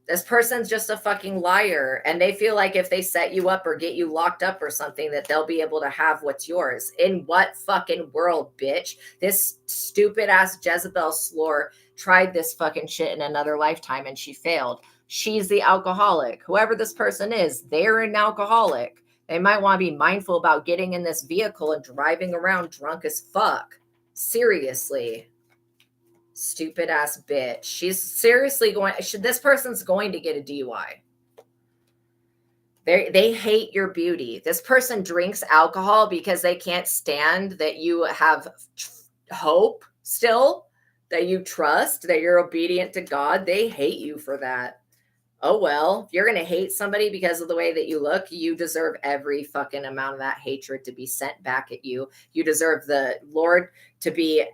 This person's just a fucking liar, and they feel like if they set you up or get you locked up or something that they'll be able to have what's yours. In what fucking world, bitch? This stupid ass Jezebel slore tried this fucking shit in another lifetime and she failed. She's the alcoholic. Whoever this person is, they're an alcoholic. They might want to be mindful about getting in this vehicle and driving around drunk as fuck. Seriously. Stupid ass bitch. She's seriously this person's going to get a DUI. They hate your beauty. This person drinks alcohol because they can't stand that you have hope still, that you trust, that you're obedient to God. They hate you for that. Oh, well, if you're going to hate somebody because of the way that you look, you deserve every fucking amount of that hatred to be sent back at you. You deserve the Lord to be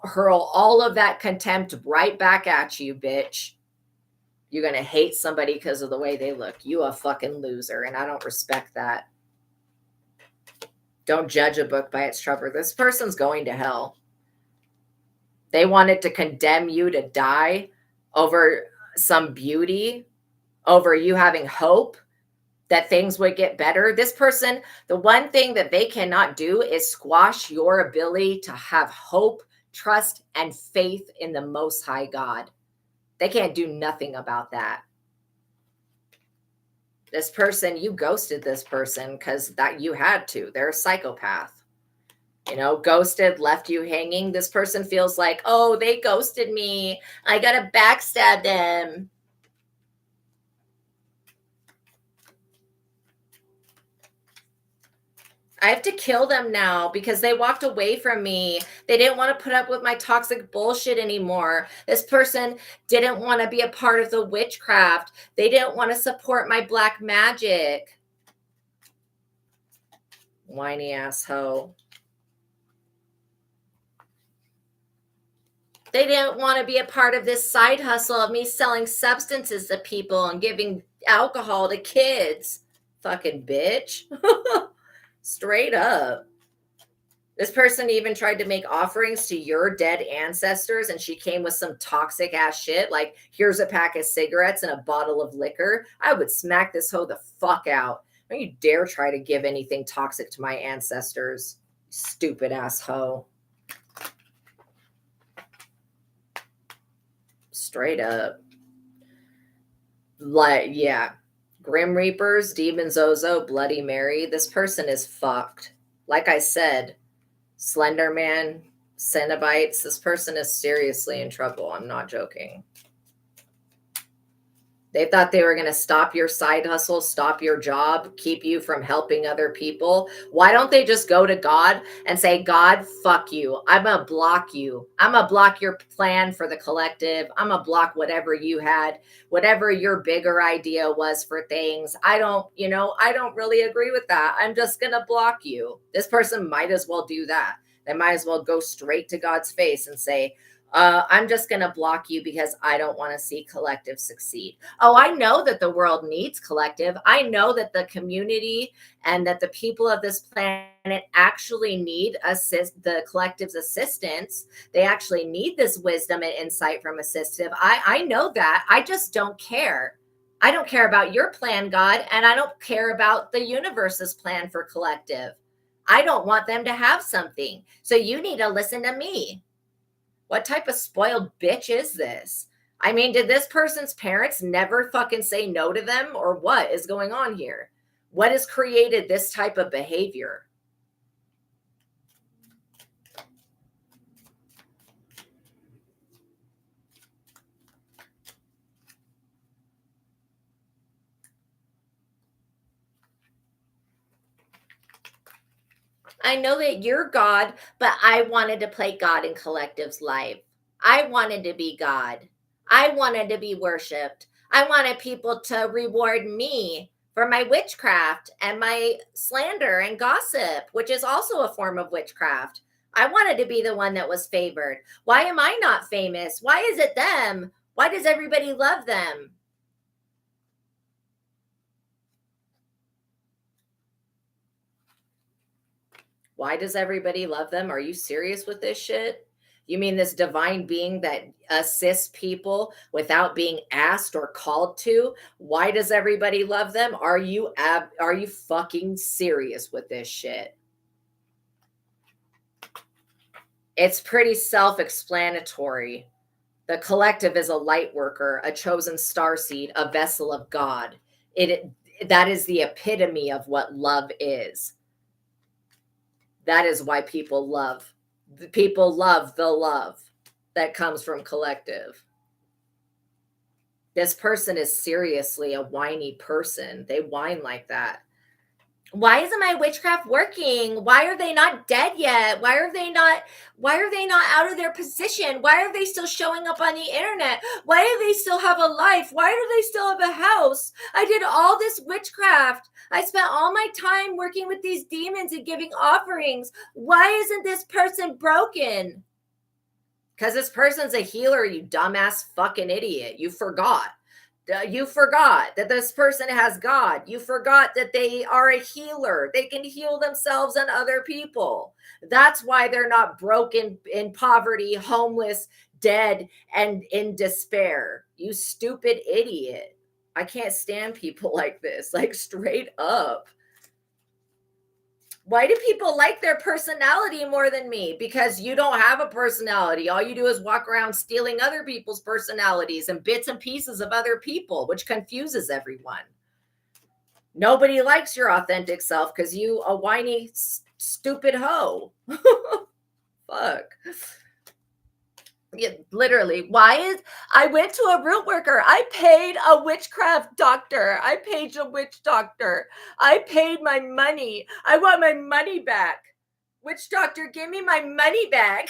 hurl all of that contempt right back at you, bitch. You're going to hate somebody because of the way they look. You a fucking loser, and I don't respect that. Don't judge a book by its cover. This person's going to hell. They wanted to condemn you to die over some beauty, over you having hope that things would get better. This person, the one thing that they cannot do is squash your ability to have hope, trust, and faith in the Most High God. They can't do nothing about that. This person, you ghosted this person because that you had to. They're a psychopath. You know, ghosted, left you hanging. This person feels like, oh, they ghosted me. I got to backstab them. I have to kill them now because they walked away from me. They didn't want to put up with my toxic bullshit anymore. This person didn't want to be a part of the witchcraft. They didn't want to support my black magic. Whiny asshole. They didn't want to be a part of this side hustle of me selling substances to people and giving alcohol to kids. Fucking bitch. Straight up. This person even tried to make offerings to your dead ancestors, and she came with some toxic ass shit. Like, here's a pack of cigarettes and a bottle of liquor. I would smack this hoe the fuck out. Don't you dare try to give anything toxic to my ancestors. Stupid ass hoe. Straight up. Like, yeah. Grim Reapers, Demon Zozo, Bloody Mary. This person is fucked. Like I said, Slender Man, Cenobites. This person is seriously in trouble. I'm not joking. They thought they were going to stop your side hustle, stop your job, keep you from helping other people. Why don't they just go to God and say, God, fuck you. I'm going to block you. I'm going to block your plan for the collective. I'm going to block whatever you had, whatever your bigger idea was for things. I don't really agree with that. I'm just going to block you. This person might as well do that. They might as well go straight to God's face and say, I'm just going to block you because I don't want to see collective succeed. Oh, I know that the world needs collective. I know that the community and that the people of this planet actually need the collective's assistance. They actually need this wisdom and insight from assistive. I know that. I just don't care. I don't care about your plan, God, and I don't care about the universe's plan for collective. I don't want them to have something. So you need to listen to me. What type of spoiled bitch is this? I mean, did this person's parents never fucking say no to them, or what is going on here? What has created this type of behavior? I know that you're God, but I wanted to play God in collective's life. I wanted to be God. I wanted to be worshiped. I wanted people to reward me for my witchcraft and my slander and gossip, which is also a form of witchcraft. I wanted to be the one that was favored. Why am I not famous? Why is it them? Why does everybody love them? Why does everybody love them? Are you serious with this shit? You mean this divine being that assists people without being asked or called to? Why does everybody love them? Are you fucking serious with this shit? It's pretty self-explanatory. The collective is a light worker, a chosen starseed, a vessel of God. That is the epitome of what love is. That is why people love the love that comes from collective. This person is seriously a whiny person. They whine like that. Why isn't my witchcraft working? Why are they not dead yet? Why are they not out of their position? Why are they still showing up on the internet? Why do they still have a life? Why do they still have a house? I did all this witchcraft. I spent all my time working with these demons and giving offerings. Why isn't this person broken? Because this person's a healer, you dumbass fucking idiot. You forgot. You forgot that this person has God. You forgot that they are a healer. They can heal themselves and other people. That's why they're not broken, in poverty, homeless, dead, and in despair. You stupid idiot. I can't stand people like this, like straight up. Why do people like their personality more than me? Because you don't have a personality. All you do is walk around stealing other people's personalities and bits and pieces of other people, which confuses everyone. Nobody likes your authentic self because you a whiny, stupid hoe. Fuck. Yeah, literally. I went to a root worker. I paid a witchcraft doctor. I paid a witch doctor. I paid my money. I want my money back. Witch doctor, give me my money back.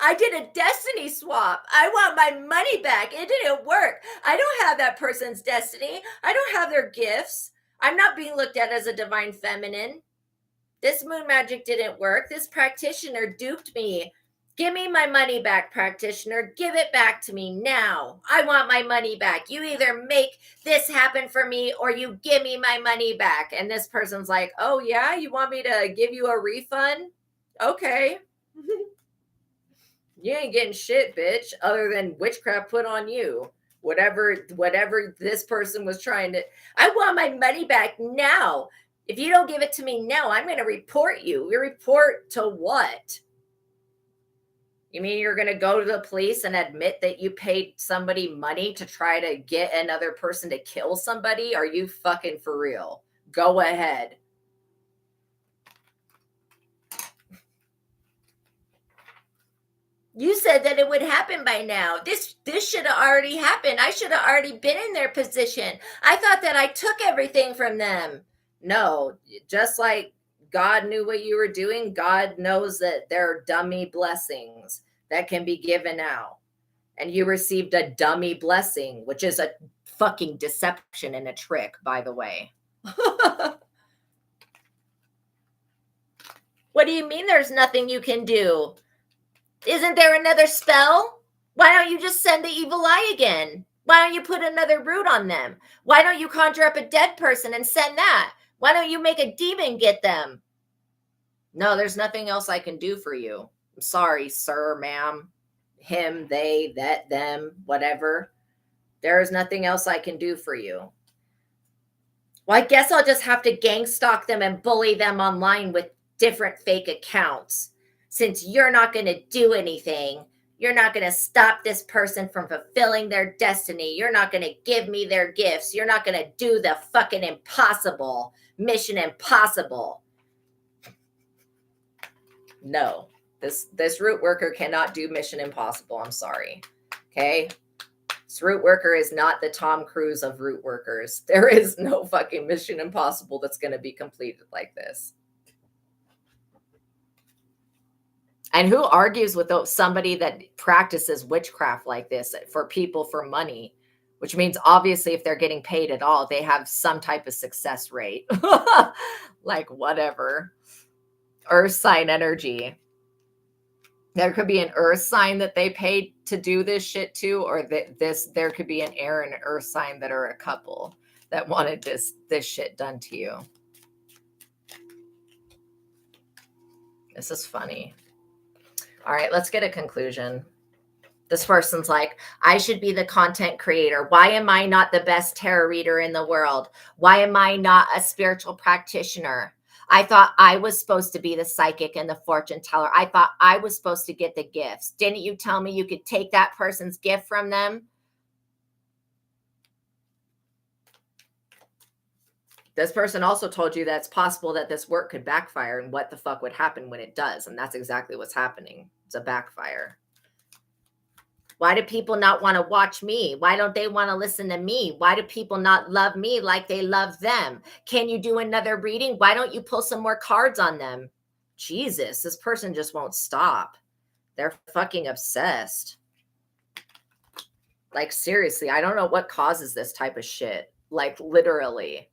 I did a destiny swap. I want my money back. It didn't work. I don't have that person's destiny. I don't have their gifts. I'm not being looked at as a divine feminine. This moon magic didn't work. This practitioner duped me Give me my money back, practitioner. Give it back to me now. I want my money back. You either make this happen for me or you give me my money back. And this person's like, oh, yeah, you want me to give you a refund? Okay. You ain't getting shit, bitch, other than witchcraft put on you. Whatever this person was trying to. I want my money back now. If you don't give it to me now, I'm going to report you. You report to what? You mean you're going to go to the police and admit that you paid somebody money to try to get another person to kill somebody? Are you fucking for real? Go ahead. You said that it would happen by now. This should have already happened. I should have already been in their position. I thought that I took everything from them. No, just like God knew what you were doing, God knows that there are dummy blessings that can be given out. And you received a dummy blessing, which is a fucking deception and a trick, by the way. What do you mean there's nothing you can do? Isn't there another spell? Why don't you just send the evil eye again? Why don't you put another root on them? Why don't you conjure up a dead person and send that? Why don't you make a demon get them? No, there's nothing else I can do for you. I'm sorry, sir, ma'am, him, they, that, them, whatever. There is nothing else I can do for you. Well, I guess I'll just have to gang stalk them and bully them online with different fake accounts. Since you're not going to do anything, you're not going to stop this person from fulfilling their destiny. You're not going to give me their gifts. You're not going to do the fucking impossible. Mission impossible. No, this root worker cannot do mission impossible. I'm sorry. Okay. This root worker is not the Tom Cruise of root workers. There is no fucking mission impossible that's going to be completed like this. And who argues with somebody that practices witchcraft like this for people for money, which means obviously if they're getting paid at all, they have some type of success rate. Like whatever. Earth sign energy. There could be an earth sign that they paid to do this shit to, or there could be an air and an earth sign that are a couple that wanted this shit done to you. This is funny. All right, let's get a conclusion. This person's like, I should be the content creator. Why am I not the best tarot reader in the world? Why am I not a spiritual practitioner? I thought I was supposed to be the psychic and the fortune teller. I thought I was supposed to get the gifts. Didn't you tell me you could take that person's gift from them? This person also told you that it's possible that this work could backfire, and what the fuck would happen when it does. And that's exactly what's happening. It's a backfire. Why do people not want to watch me? Why don't they want to listen to me? Why do people not love me like they love them? Can you do another reading? Why don't you pull some more cards on them? Jesus, this person just won't stop. They're fucking obsessed. Like, seriously, I don't know what causes this type of shit. Like, literally.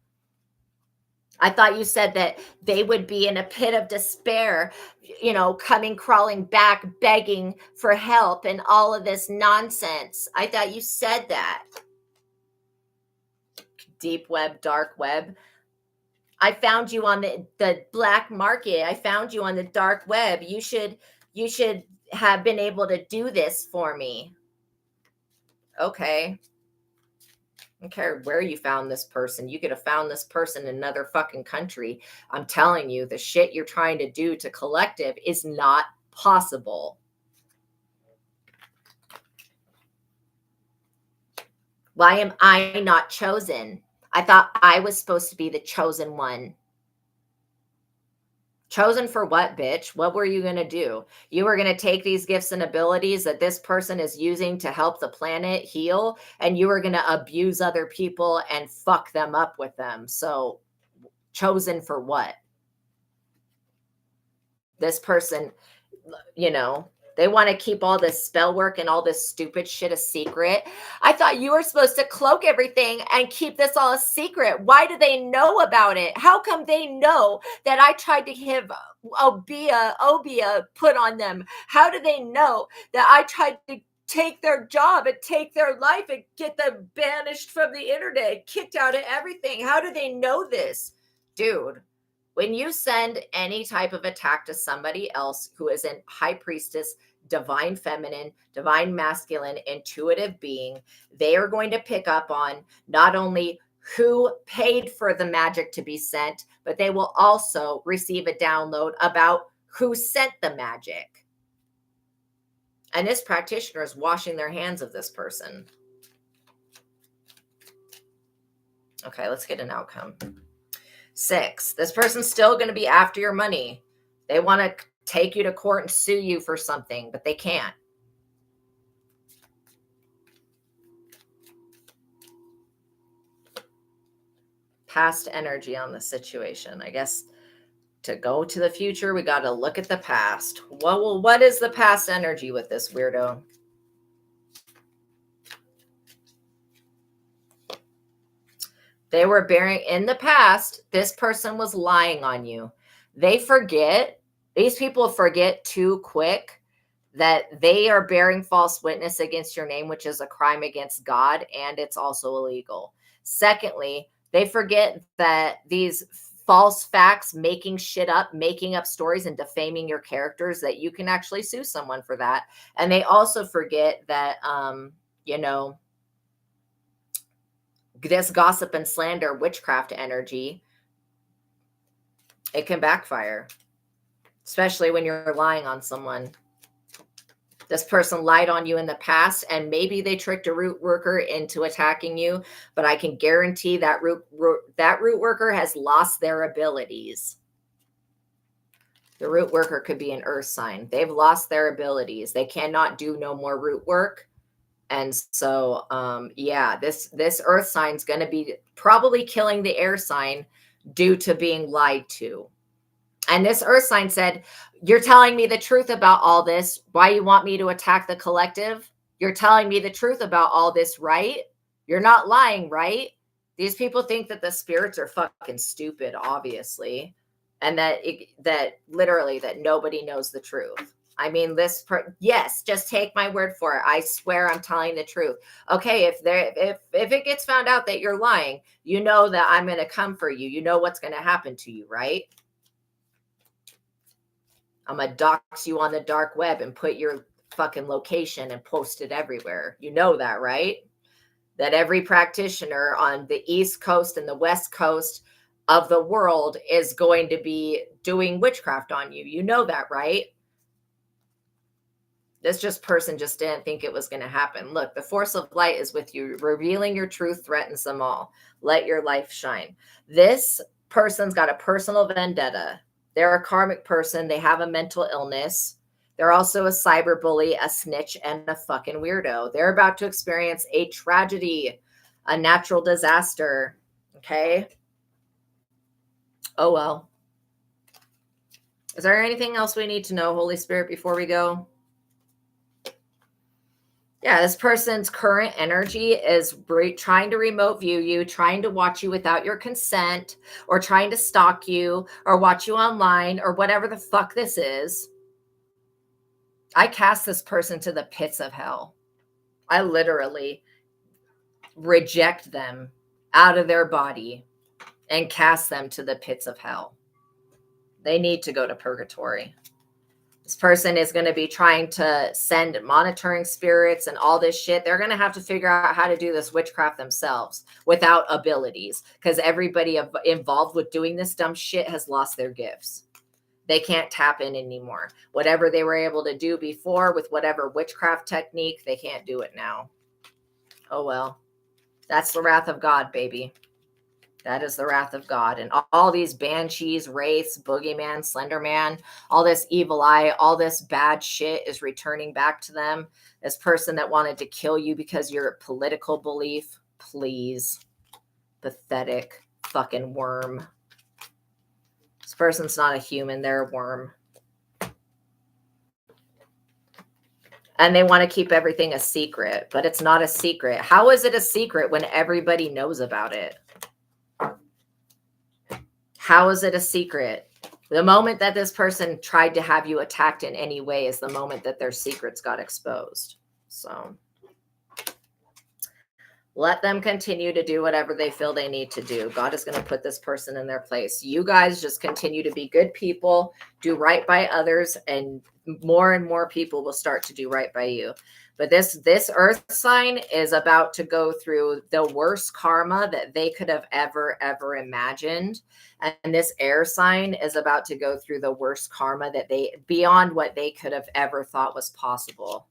I thought you said that they would be in a pit of despair, you know, coming crawling back, begging for help and all of this nonsense. I thought you said that. Deep web, dark web. I found you on the black market. I found you on the dark web. You should have been able to do this for me. Okay. I don't care where you found this person. You could have found this person in another fucking country. I'm telling you, the shit you're trying to do to collective is not possible. Why am I not chosen? I thought I was supposed to be the chosen one. Chosen for what, bitch? What were you going to do? You were going to take these gifts and abilities that this person is using to help the planet heal, and you were going to abuse other people and fuck them up with them. So, chosen for what? This person, you know, They want to keep all this spell work and all this stupid shit a secret. I thought you were supposed to cloak everything and keep this all a secret. Why do they know about it? How come they know that I tried to have obia put on them? How do they know that I tried to take their job and take their life and get them banished from the internet, kicked out of everything? How do they know this? Dude, when you send any type of attack to somebody else who is a high priestess, divine feminine, divine masculine, intuitive being, they are going to pick up on not only who paid for the magic to be sent, but they will also receive a download about who sent the magic. And this practitioner is washing their hands of this person. Okay, let's get an outcome. 6, this person's still going to be after your money. They want to take you to court and sue you for something, but they can't. Past energy on the situation. I guess to go to the future, we got to look at the past. What is the past energy with this weirdo? They were bearing, in the past, this person was lying on you. They forget, these people forget too quick that they are bearing false witness against your name, which is a crime against God, and it's also illegal. Secondly, they forget that these false facts, making shit up, making up stories and defaming your characters, that you can actually sue someone for that. And they also forget that, this gossip and slander, witchcraft energy, it can backfire, especially when you're lying on someone. This person lied on you in the past, and maybe they tricked a root worker into attacking you, but I can guarantee that root worker has lost their abilities. The root worker could be an earth sign. They've lost their abilities. They cannot do no more root work. And so, yeah, this earth sign is going to be probably killing the air sign due to being lied to. And this earth sign said, you're telling me the truth about all this. Why you want me to attack the collective? You're telling me the truth about all this, right? You're not lying, right? These people think that the spirits are fucking stupid, obviously. And that literally that nobody knows the truth. I mean, yes, just take my word for it. I swear I'm telling the truth. Okay, if it gets found out that you're lying, you know that I'm going to come for you. You know what's going to happen to you, right? I'm going to dox you on the dark web and put your fucking location and post it everywhere. You know that, right? That every practitioner on the East Coast and the West Coast of the world is going to be doing witchcraft on you. You know that, right? This person just didn't think it was going to happen. Look, the force of light is with you. Revealing your truth threatens them all. Let your life shine. This person's got a personal vendetta. They're a karmic person. They have a mental illness. They're also a cyber bully, a snitch, and a fucking weirdo. They're about to experience a tragedy, a natural disaster. Okay? Oh, well. Is there anything else we need to know, Holy Spirit, before we go? Yeah, this person's current energy is trying to remote view you, trying to watch you without your consent, or trying to stalk you, or watch you online, or whatever the fuck this is. I cast this person to the pits of hell. I literally reject them out of their body and cast them to the pits of hell. They need to go to purgatory. This person is going to be trying to send monitoring spirits and all this shit. They're going to have to figure out how to do this witchcraft themselves without abilities, because everybody involved with doing this dumb shit has lost their gifts. They can't tap in anymore. Whatever they were able to do before with whatever witchcraft technique, they can't do it now. Oh, well. That's the wrath of God, baby. That is the wrath of God. And all these banshees, wraiths, boogeyman, slender man, all this evil eye, all this bad shit is returning back to them. This person that wanted to kill you because of your political belief, please. Pathetic fucking worm. This person's not a human. They're a worm. And they want to keep everything a secret, but it's not a secret. How is it a secret when everybody knows about it? How is it a secret? The moment that this person tried to have you attacked in any way is the moment that their secrets got exposed. So let them continue to do whatever they feel they need to do. God is going to put this person in their place. You guys just continue to be good people, do right by others, and more people will start to do right by you. But this earth sign is about to go through the worst karma that they could have ever imagined. And this air sign is about to go through the worst karma that beyond what they could have ever thought was possible.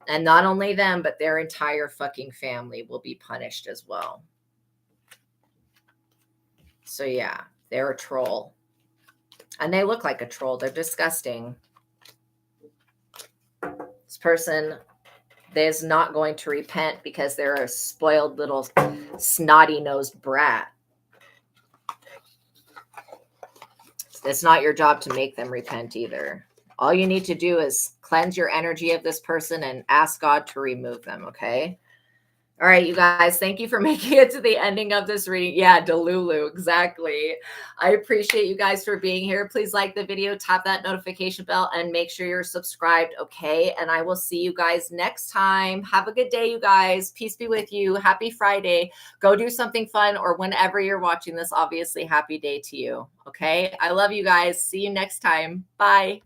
And not only them, but their entire fucking family will be punished as well. So yeah, they're a troll. And they look like a troll. They're disgusting. This person is not going to repent because they're a spoiled little snotty-nosed brat. It's not your job to make them repent either. All you need to do is cleanse your energy of this person and ask God to remove them, okay? All right, you guys, thank you for making it to the ending of this reading. Yeah, Delulu, exactly. I appreciate you guys for being here. Please like the video, tap that notification bell, and make sure you're subscribed, okay? And I will see you guys next time. Have a good day, you guys. Peace be with you. Happy Friday. Go do something fun, or whenever you're watching this, obviously, happy day to you, okay? I love you guys. See you next time. Bye.